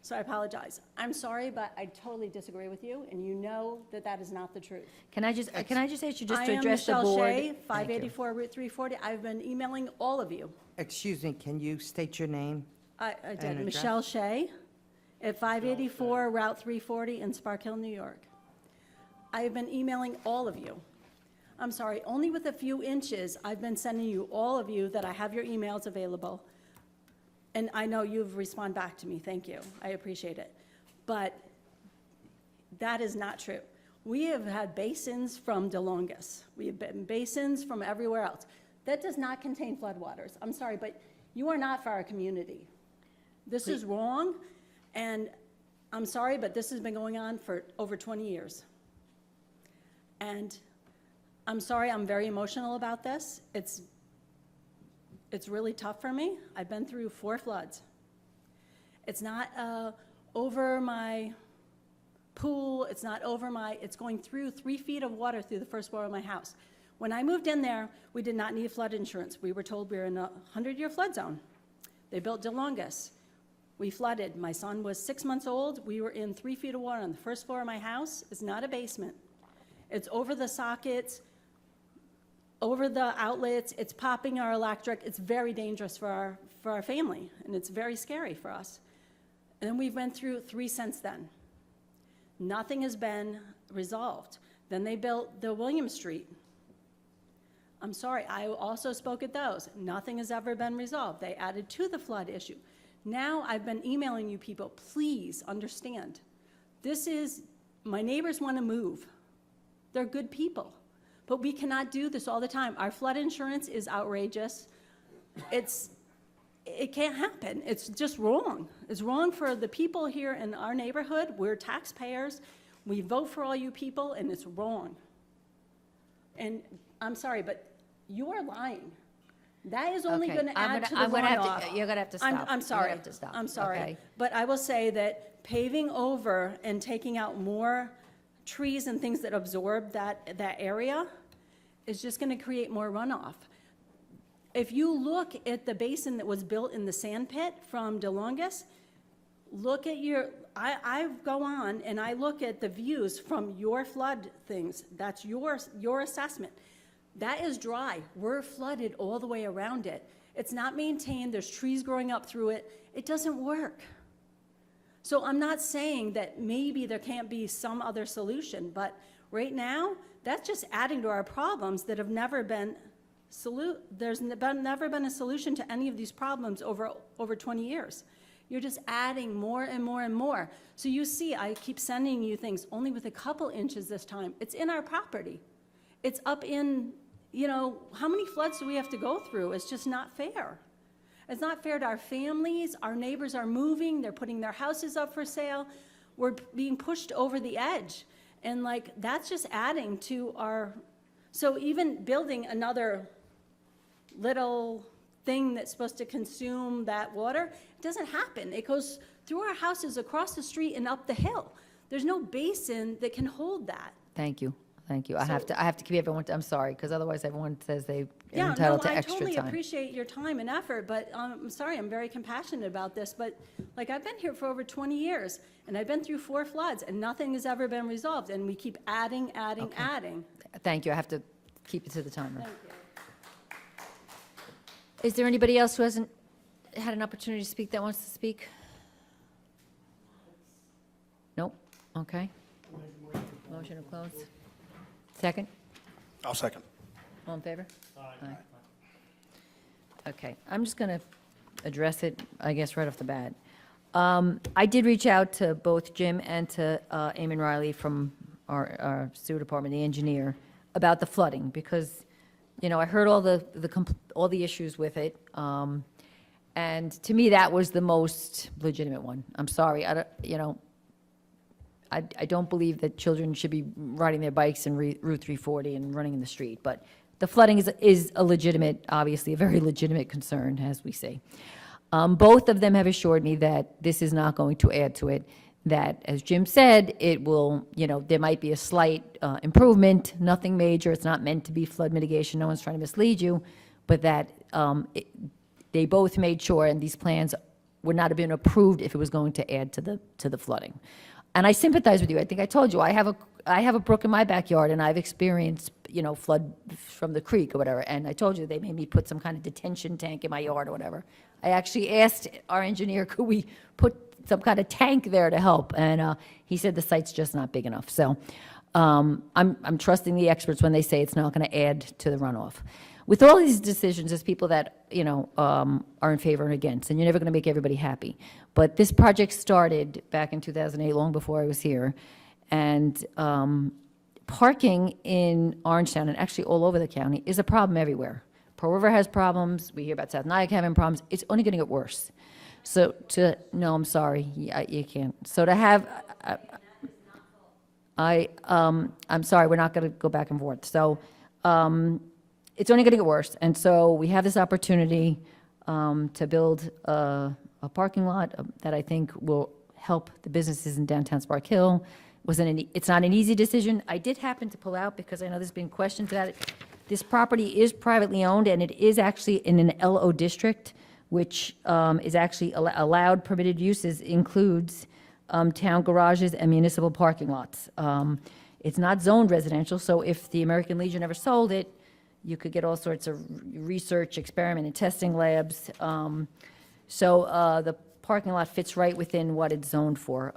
S14: So I apologize. I'm sorry, but I totally disagree with you, and you know that that is not the truth.
S1: can I just ask you just
S14: I
S1: to
S14: am
S1: address the
S14: Michelle
S1: board?
S14: Shea, 584 Route 340. I've been emailing all of you.
S15: Excuse me, can you state your name?
S14: I
S15: And
S14: did.
S15: address?
S14: Michelle Shea at 584 Route 340 in Spark Hill, New York. I have been emailing all of you. I'm sorry, only with a few inches, I've been sending you, all of you, that I have your emails available. And I know you've responded back to me, thank you, I appreciate it. But that is not true. We have had basins from DeLongis. We have been basins from everywhere else. That does not contain floodwaters. I'm sorry, but you are not for our community. This is wrong, and I'm sorry, but this has been going on for over 20 years. And I'm sorry, I'm very emotional about this. It's really tough for me. I've been through 4 floods. It's not over my pool, it's not over my, it's going through 3 feet of water through the first floor of my house. When I moved in there, we did not need flood insurance. We were told we were in a 100-year flood zone. They built DeLongis. We flooded. My son was 6 months old. We were in 3 feet of water on the first floor of my house. It's not a basement. It's over the sockets, over the outlets. It's popping our electric. It's very dangerous for our family, and it's very scary for us. And then we went through 3 since then. Nothing has been resolved. Then they built the William Street. I'm sorry, I also spoke at those. Nothing has ever been resolved. They added to the flood issue. Now I've been emailing you people, please understand. This is, my neighbors want to move. They're good people. But we cannot do this all the time. Our flood insurance is outrageous. It can't happen. It's just wrong. It's wrong for the people here in our neighborhood. We're taxpayers. We vote for all you people, and it's wrong. And I'm sorry, but you are lying. That is only
S1: Okay,
S14: going to add to the
S1: I'm gonna have
S14: runoff.
S1: to, you're gonna have to stop.
S14: I'm
S1: You're gonna
S14: sorry.
S1: have to stop.
S14: I'm sorry.
S1: Okay.
S14: But I will say that paving over and taking out more trees and things that absorb that area is just going to create more runoff. If you look at the basin that was built in the sand pit from DeLongis, look at I go on and I look at the views from your flood things. That's your assessment. That is dry. We're flooded all the way around it. It's not maintained. There's trees growing up through it. It doesn't work. So I'm not saying that maybe there can't be some other solution, but right now, that's just adding to our problems that have never been there's never been a solution to any of these problems over 20 years. You're just adding more and more and more. So you see, I keep sending you things only with a couple inches this time. It's in our property. It's up in, how many floods do we have to go through? It's just not fair. It's not fair to our families. Our neighbors are moving. They're putting their houses up for sale. We're being pushed over the edge. And that's just adding to so even building another little thing that's supposed to consume that water. It doesn't happen. It goes through our houses, across the street, and up the hill. There's no basin that can hold that.
S1: Thank you, thank you. I have to keep everyone, I'm sorry, because otherwise everyone says they are
S14: Yeah,
S1: entitled
S14: no,
S1: to
S14: I
S1: extra
S14: totally
S1: time.
S14: appreciate your time and effort, but I'm sorry, I'm very compassionate about this, but like, I've been here for over 20 years, and I've been through 4 floods, and nothing has ever been resolved, and we keep adding.
S1: Thank you, I have to keep it to the timer.
S14: Thank you.
S1: Is there anybody else who hasn't had an opportunity to speak that wants to speak? Nope, okay. Motion to close. Second?
S16: I'll second.
S1: All in favor? Aye. Okay, I'm just going to address it, I guess, right off the bat. I did reach out to both Jim and to Eamon Riley from our sewer department, the engineer, about the flooding, because, you know, I heard all the issues with it, and to me, that was the most legitimate one. I'm sorry, I don't believe that children should be riding their bikes in Route 340 and running in the street, but the flooding is a legitimate, obviously, a very legitimate concern, as we say. Both of them have assured me that this is not going to add to it, that, as Jim said, it will, you know, there might be a slight improvement, nothing major, it's not meant to be flood mitigation, no one's trying to mislead you, but that they both made sure, and these plans would not have been approved if it was going to add to the flooding. And I sympathize with you. I think I told you, I have a brook in my backyard, and I've experienced, you know, flood from the creek or whatever, and I told you they made me put some kind of detention tank in my yard or whatever. I actually asked our engineer, could we put some kind of tank there to help? And he said the site's just not big enough. So I'm trusting the experts when they say it's not going to add to the runoff. With all these decisions, there's people that, you know, are in favor and against, and you're never going to make everybody happy. But this project started back in 2008, long before I was here, and parking in Orangetown, and actually all over the county, is a problem everywhere. Pearl River has problems, we hear about South Nyack having problems, it's only going to get worse. So no, I'm sorry, you can't. So to have, I'm sorry, we're not going to go back and forth. So it's only going to get worse, and so we have this opportunity to build a parking lot that I think will help the businesses in downtown Spark Hill. It's not an easy decision. I did happen to pull out, because I know there's been questions about it. This property is privately owned, and it is actually in an LO district, which is actually allowed permitted uses, includes town garages and municipal parking lots. It's not zoned residential, so if the American Legion ever sold it, you could get all sorts of research, experiment, and testing labs. So the parking lot fits right within what it's zoned for.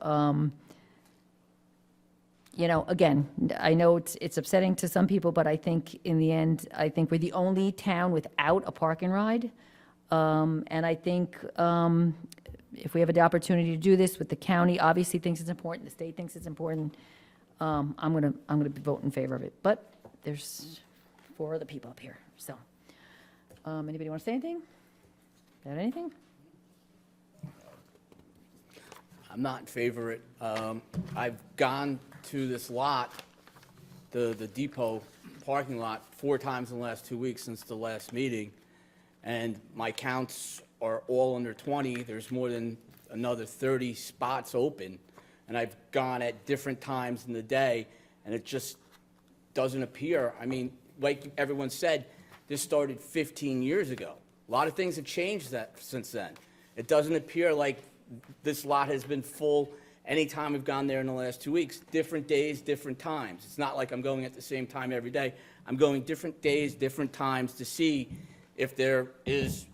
S1: You know, again, I know it's upsetting to some people, but I think in the end, I think we're the only town without a park and ride. And I think if we have the opportunity to do this with the county, obviously thinks it's important, the state thinks it's important, I'm gonna vote in favor of it. But there's 4 other people up here, so. Anybody want to say anything? Got anything?
S2: I'm not in favor of it. I've gone to this lot, the depot parking lot, 4 times in the last 2 weeks since the last meeting, and my counts are all under 20. There's more than another 30 spots open, and I've gone at different times in the day, and it just doesn't appear. I mean, like everyone said, this started 15 years ago. A lot of things have changed since then. It doesn't appear like this lot has been full any time we've gone there in the last 2 weeks. Different days, different times. It's not like I'm going at the same time every day. I'm going different days, different times to see if there is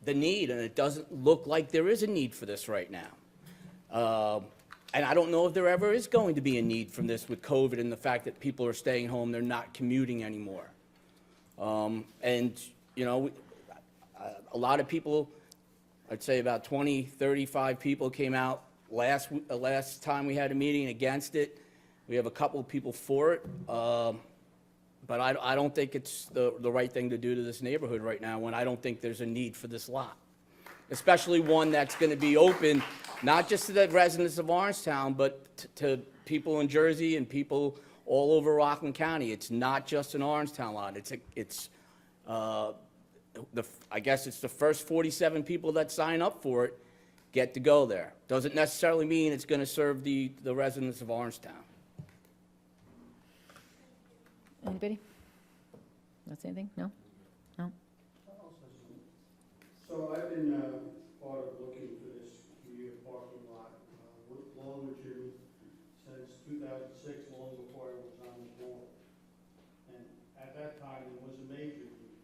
S2: the need, and it doesn't look like there is a need for this right now. And I don't know if there ever is going to be a need from this with COVID and the fact that people are staying home, they're not commuting anymore. And, you know, a lot of people, I'd say about 20, 35 people came out last time we had a meeting against it. We have a couple of people for it. But I don't think it's the right thing to do to this neighborhood right now, when I don't think there's a need for this lot. Especially one that's going to be open, not just to the residents of Orangetown, but to people in Jersey and people all over Rockland County. It's not just an Orangetown lot. I guess it's the first 47 people that sign up for it get to go there. Doesn't necessarily mean it's going to serve the residents of Orangetown.
S1: Anybody? That's anything? No? No?
S5: So I've been part of looking for this commuter parking lot, along with you, since 2006, long before I was on the board. And at that time, it was a major need.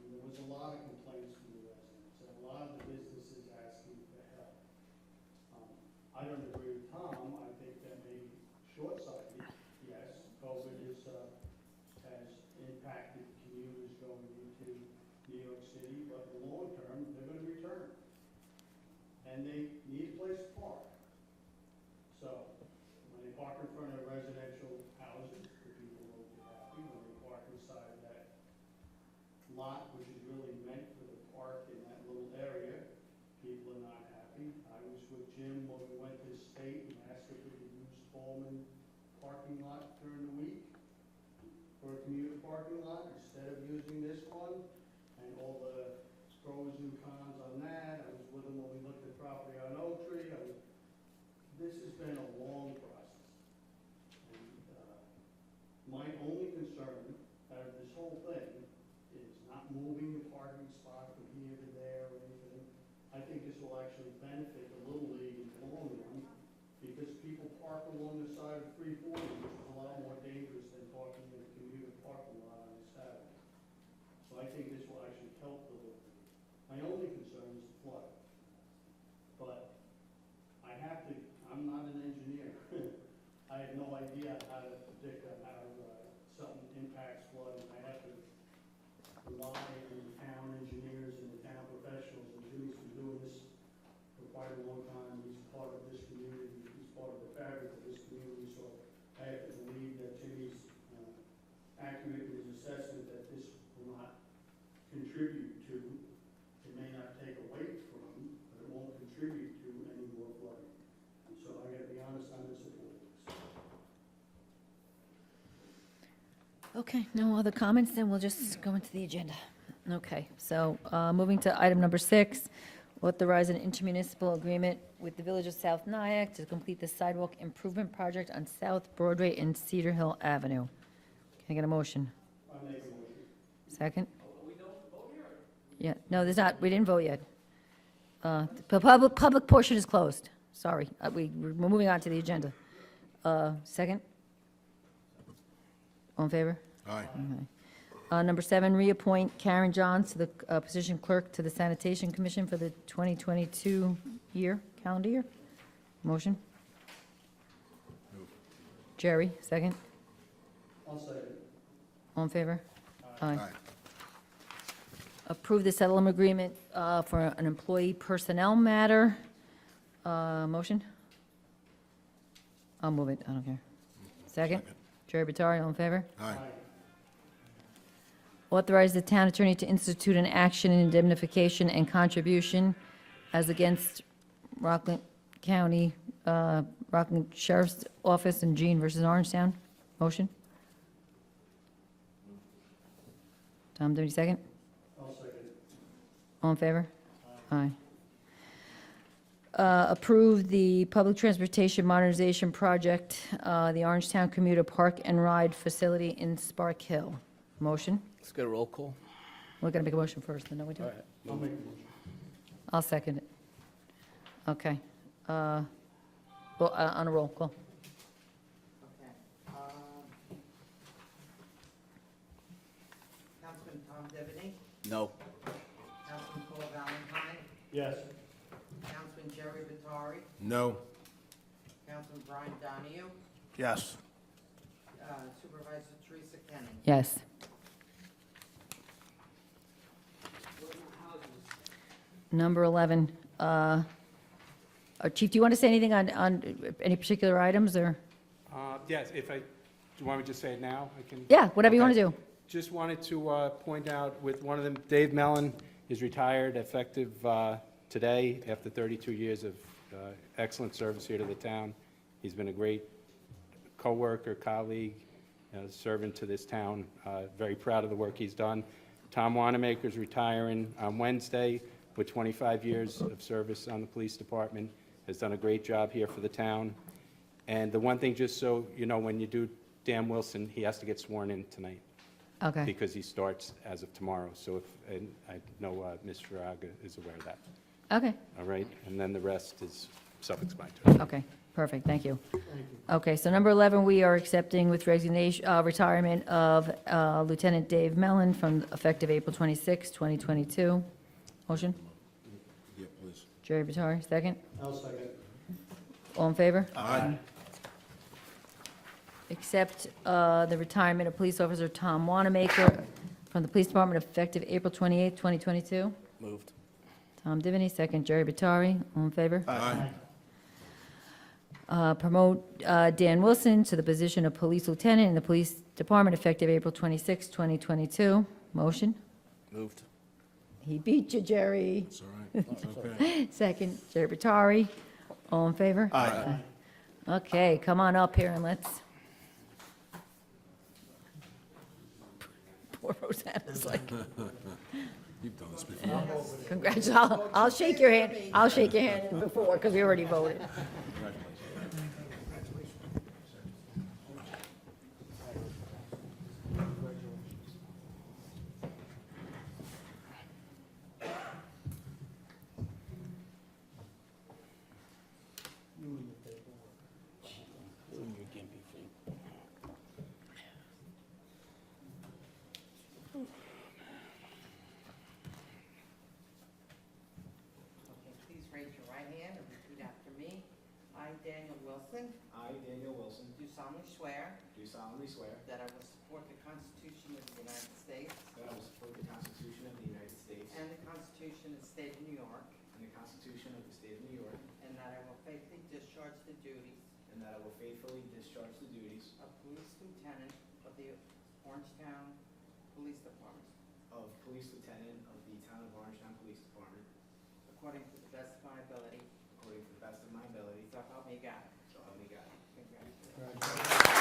S5: And there was a lot of complaints from the residents, and a lot of the businesses asking for help. I don't agree with Tom. I think that may be short-sighted. Yes, COVID has impacted commuters going into New York City, but in the long term, they're going to return. And they need a place to park. So when they park in front of residential houses, the people won't be happy. When they park inside of that lot, which is really meant for the park in that little area, people are not happy. I was with Jim when we went to the state and asked if we could use Coleman parking lot during the week for a commuter parking lot instead of using this one, and all the pros and cons on that. I was with him when we looked at property on Oak Tree. This has been a long process. And my only concern out of this whole thing is not moving the parking spot from here to there or anything. I think this will actually benefit the Little League in the long run, because people park along the side of 340, which is a lot more dangerous than parking in a commuter parking lot on a Saturday. So I think this will actually help the Little League. My only concern is the flood. But I'm not an engineer. I have no idea how to predict how something impacts flooding. I have to rely on the town engineers and the town professionals. And Jimmy's been doing this for quite a long time. He's part of this community. He's part of the fabric of this community. So I have to believe that Jimmy's accurate in his assessment that this will not contribute to, it may not take away from, but it won't contribute to any more flooding. And so I gotta be honest, I'm in support of this.
S1: Okay, no other comments, then we'll just go into the agenda. Okay, so moving to item number 6, authorize an intermunicipal agreement with the Village of South Nyack to complete the sidewalk improvement project on South Broadway and Cedar Hill Avenue. Can I get a motion?
S5: I make a motion.
S1: Second? Yeah, no, there's not, we didn't vote yet. The public portion is closed. Sorry, we're moving on to the agenda. Second? All in favor?
S16: Aye.
S1: Okay. Number 7, reappoint Karen Johns to the position clerk to the Sanitation Commission for the 2022 calendar year. Motion? Jerry, second?
S5: I'll say it.
S1: All in favor?
S16: Aye.
S1: Approve the settlement agreement for an employee personnel matter. Motion? I'll move it, I don't care. Second? Jerry Bottari, all in favor?
S16: Aye.
S1: Authorize the town attorney to institute an action in indemnification and contribution as against Rockland County, Rockland Sheriff's Office and Jean versus Orangetown. Motion? Tom, do you second?
S5: I'll second it.
S1: All in favor? Aye. Approve the public transportation modernization project, the Orangetown Commuter Park and Ride Facility in Spark Hill. Motion?
S2: Let's get a roll call.
S1: We're going to make a motion first, then don't we do
S2: All
S1: it?
S2: right.
S5: I'll make a motion.
S1: I'll second it. Okay. Well, on a roll call.
S15: Okay. Councilman Tom Devaney,
S2: No.
S15: Councilman Paul Valentine,
S5: Yes.
S15: Councilman Jerry Bottari,
S16: No.
S15: Councilman Brian Donahue,
S16: Yes.
S15: Supervisor Teresa Kenny.
S1: Yes. Number 11, Chief, do you want to say anything on any particular items, or?
S17: Yes, do you want me to just say it now? I can.
S1: Yeah, whatever you want to do.
S17: Just wanted to point out with one of them, Dave Mellon is retired effective today after 32 years of excellent service here to the town. He's been a great coworker, colleague, servant to this town. Very proud of the work he's done. Tom Wanamaker is retiring on Wednesday with 25 years of service on the police department, has done a great job here for the town. And the one thing, just so you know, when you do Dan Wilson, he has to get sworn in tonight
S1: Okay,
S17: because he starts as of tomorrow. So and I know Ms. Faraga is aware of that.
S1: okay,
S17: All right? And then the rest is self-explanatory.
S1: okay, perfect, thank you. Okay, so number 11, we are accepting with resignation, retirement of Lieutenant Dave Mellon from effective April 26, 2022. Motion?
S11: Yeah, please.
S1: Jerry Vitari, second.
S5: I'll second.
S1: All in favor?
S11: Aye.
S1: Accept the retirement of police officer Tom Wanamaker from the police department effective April 28, 2022.
S2: Moved.
S1: Tom Divany, second. Jerry Vitari, all in favor?
S11: Aye.
S1: Promote Dan Wilson to the position of police lieutenant in the police department effective April 26, 2022. Motion?
S2: Moved.
S1: He beat you, Jerry.
S11: It's all right. It's okay.
S1: Second, Jerry Vitari, all in favor?
S11: Aye.
S1: Okay, come on up here and let's. Poor Rosanna's like,
S11: You've done this before.
S1: congratulations, I'll shake your hand, I'll shake your hand before, because we already voted.
S15: Please raise your right hand and repeat after me. I, Daniel Wilson,
S16: I, Daniel Wilson,
S15: do solemnly swear
S16: do solemnly swear
S15: that I will support the Constitution of the United States
S16: that I will support the Constitution of the United States
S15: and the Constitution of the State of New York,
S16: and the Constitution of the State of New York,
S15: and that I will faithfully discharge the duties
S16: and that I will faithfully discharge the duties
S15: of Police Lieutenant of the Orangetown Police Department
S16: of Police Lieutenant of the Town of Orangetown Police Department
S15: according to the best of my ability,
S16: according to the best of my ability,
S15: so help me God.
S16: so help me God.
S15: Congratulations.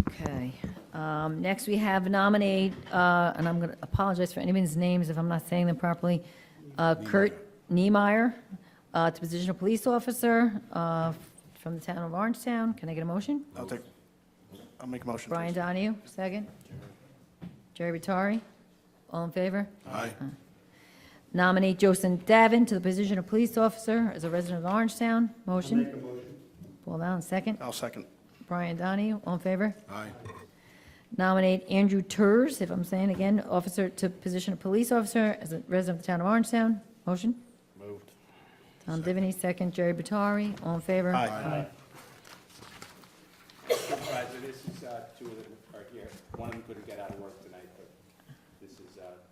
S1: Okay. Next, we have nominate, and I'm going to apologize for anyone's names if I'm not saying them properly, Kurt Niemeyer to position of police officer from the town of Orangetown. Can I get a motion?
S16: I'll make a motion.
S1: Brian Donahue, second. Jerry Vitari, all in favor?
S11: Aye.
S1: Nominate Joseph Davin to the position of police officer as a resident of Orangetown. Motion?
S5: Make a motion.
S1: Paul Allen, second.
S16: I'll second.
S1: Brian Donahue, all in favor?
S11: Aye.
S1: Nominate Andrew Turs, if I'm saying again, officer to position of police officer as a resident of the town of Orangetown. Motion?
S2: Moved.
S1: Tom Divany, second. Jerry Batari, all in favor?
S16: Aye.
S17: Supervisor, this is two of them are here. One of them couldn't get out of work tonight, but this is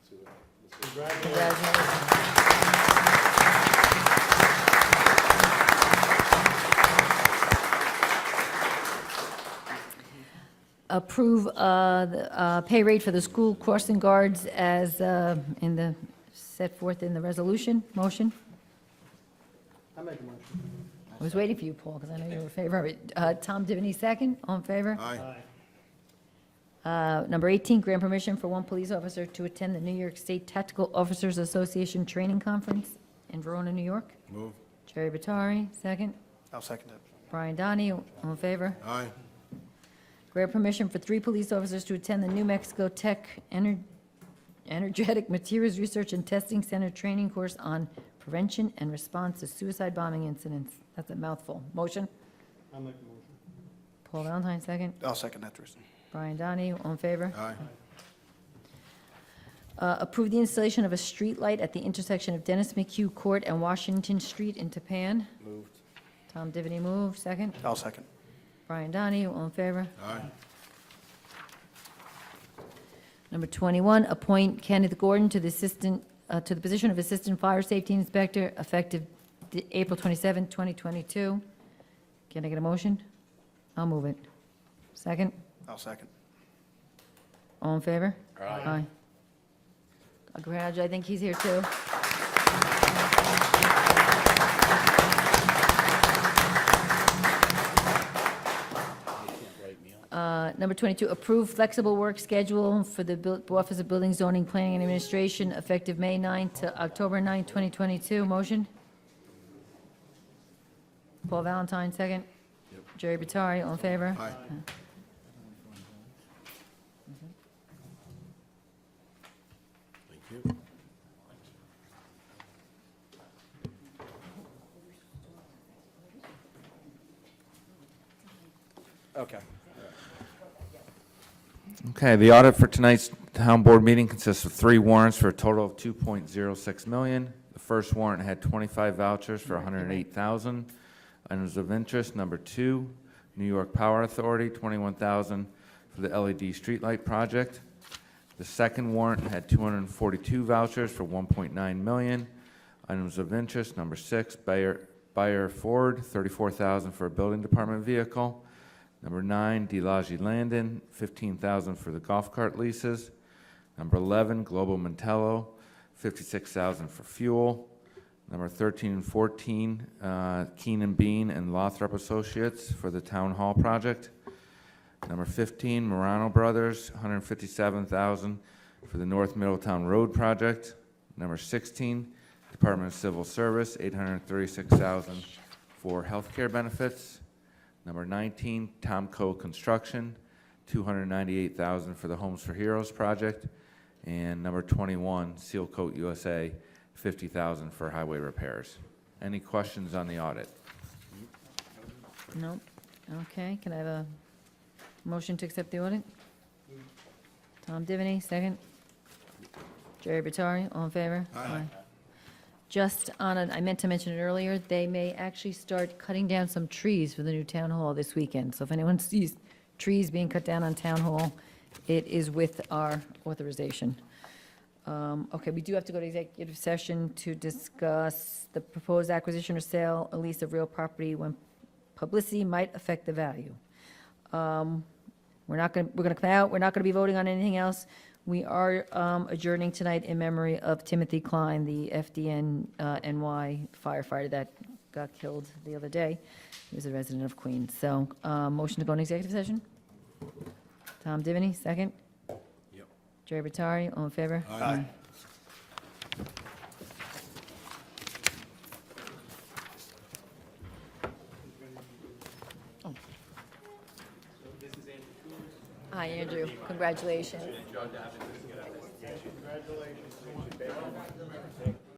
S17: two of them.
S1: Congratulations. Approve the pay rate for the school crossing guards as in the, set forth in the resolution. Motion?
S5: I make a motion.
S1: I was waiting for you, Paul, because I know you were in favor of it. Tom Divany, second. All in favor?
S11: Aye.
S1: Number 18, grant permission for one police officer to attend the New York State Tactical Officers Association Training Conference in Verona, New York.
S11: Move.
S1: Jerry Batari, second.
S16: I'll second it.
S1: Brian Donahue, all in favor?
S11: Aye.
S1: Grant permission for 3 police officers to attend the New Mexico Tech Energetic Materials Research and Testing Center training course on prevention and response to suicide bombing incidents. That's a mouthful. Motion?
S5: I'll make a motion.
S1: Paul Valentine, second.
S16: I'll second that, Tristan.
S1: Brian Donahue, all in favor?
S11: Aye.
S1: Approve the installation of a street light at the intersection of Dennis McHugh Court and Washington Street in Tapan.
S2: Moved.
S1: Tom Divany moved, second.
S16: I'll second.
S1: Brian Donahue, all in favor?
S11: Aye.
S1: Number 21, appoint Kenneth Gordon to the assistant, to the position of Assistant Fire Safety Inspector effective April 27, 2022. Can I get a motion? I'll move it. Second?
S16: I'll second.
S1: All in favor?
S2: Aye.
S1: Congratulations, I think he's here too. Number 22, approve flexible work schedule for the Office of Building, Zoning, Planning, and Administration effective May 9 to October 9, 2022. Motion? Paul Valentine, second. Jerry Batari, all in favor?
S11: Aye. Thank you.
S2: Okay.
S18: Okay, the audit for tonight's town board meeting consists of 3 warrants for a total of $2.06 million. The first warrant had 25 vouchers for $108,000. Items of interest, number 2, New York Power Authority, $21,000 for the LED streetlight project. The second warrant had 242 vouchers for $1.9 million. Items of interest, number 6, Bayer Ford, $34,000 for a building department vehicle. Number 9, DeLage Landon, $15,000 for the golf cart leases. Number 11, Global Mantello, $56,000 for fuel. Number 13 and 14, Keenan Bean and Lothrop Associates for the Town Hall project. Number 15, Morano Brothers, $157,000 for the North Middletown Road project. Number 16, Department of Civil Service, $836,000 for healthcare benefits. Number 19, Tomco Construction, $298,000 for the Homes for Heroes project. And number 21, Seal Coat USA, $50,000 for highway repairs. Any questions on the audit?
S1: No? Okay, can I have a motion to accept the audit? Tom Divany, second. Jerry Batari, all in favor? Aye. Just on, I meant to mention it earlier, they may actually start cutting down some trees for the new town hall this weekend. So if anyone sees trees being cut down on town hall, it is with our authorization. Okay, we do have to go to executive session to discuss the proposed acquisition or sale, or lease of real property when publicity might affect the value. We're gonna come out, we're not gonna be voting on anything else. We are adjourning tonight in memory of Timothy Klein, the FDN NY firefighter that got killed the other day. He was a resident of Queens. So, motion to go into executive session? Tom Divany, second.
S11: Yep.
S1: Jerry Batari, all in favor?
S11: Aye.
S1: Hi, Andrew. Congratulations.
S5: Congratulations.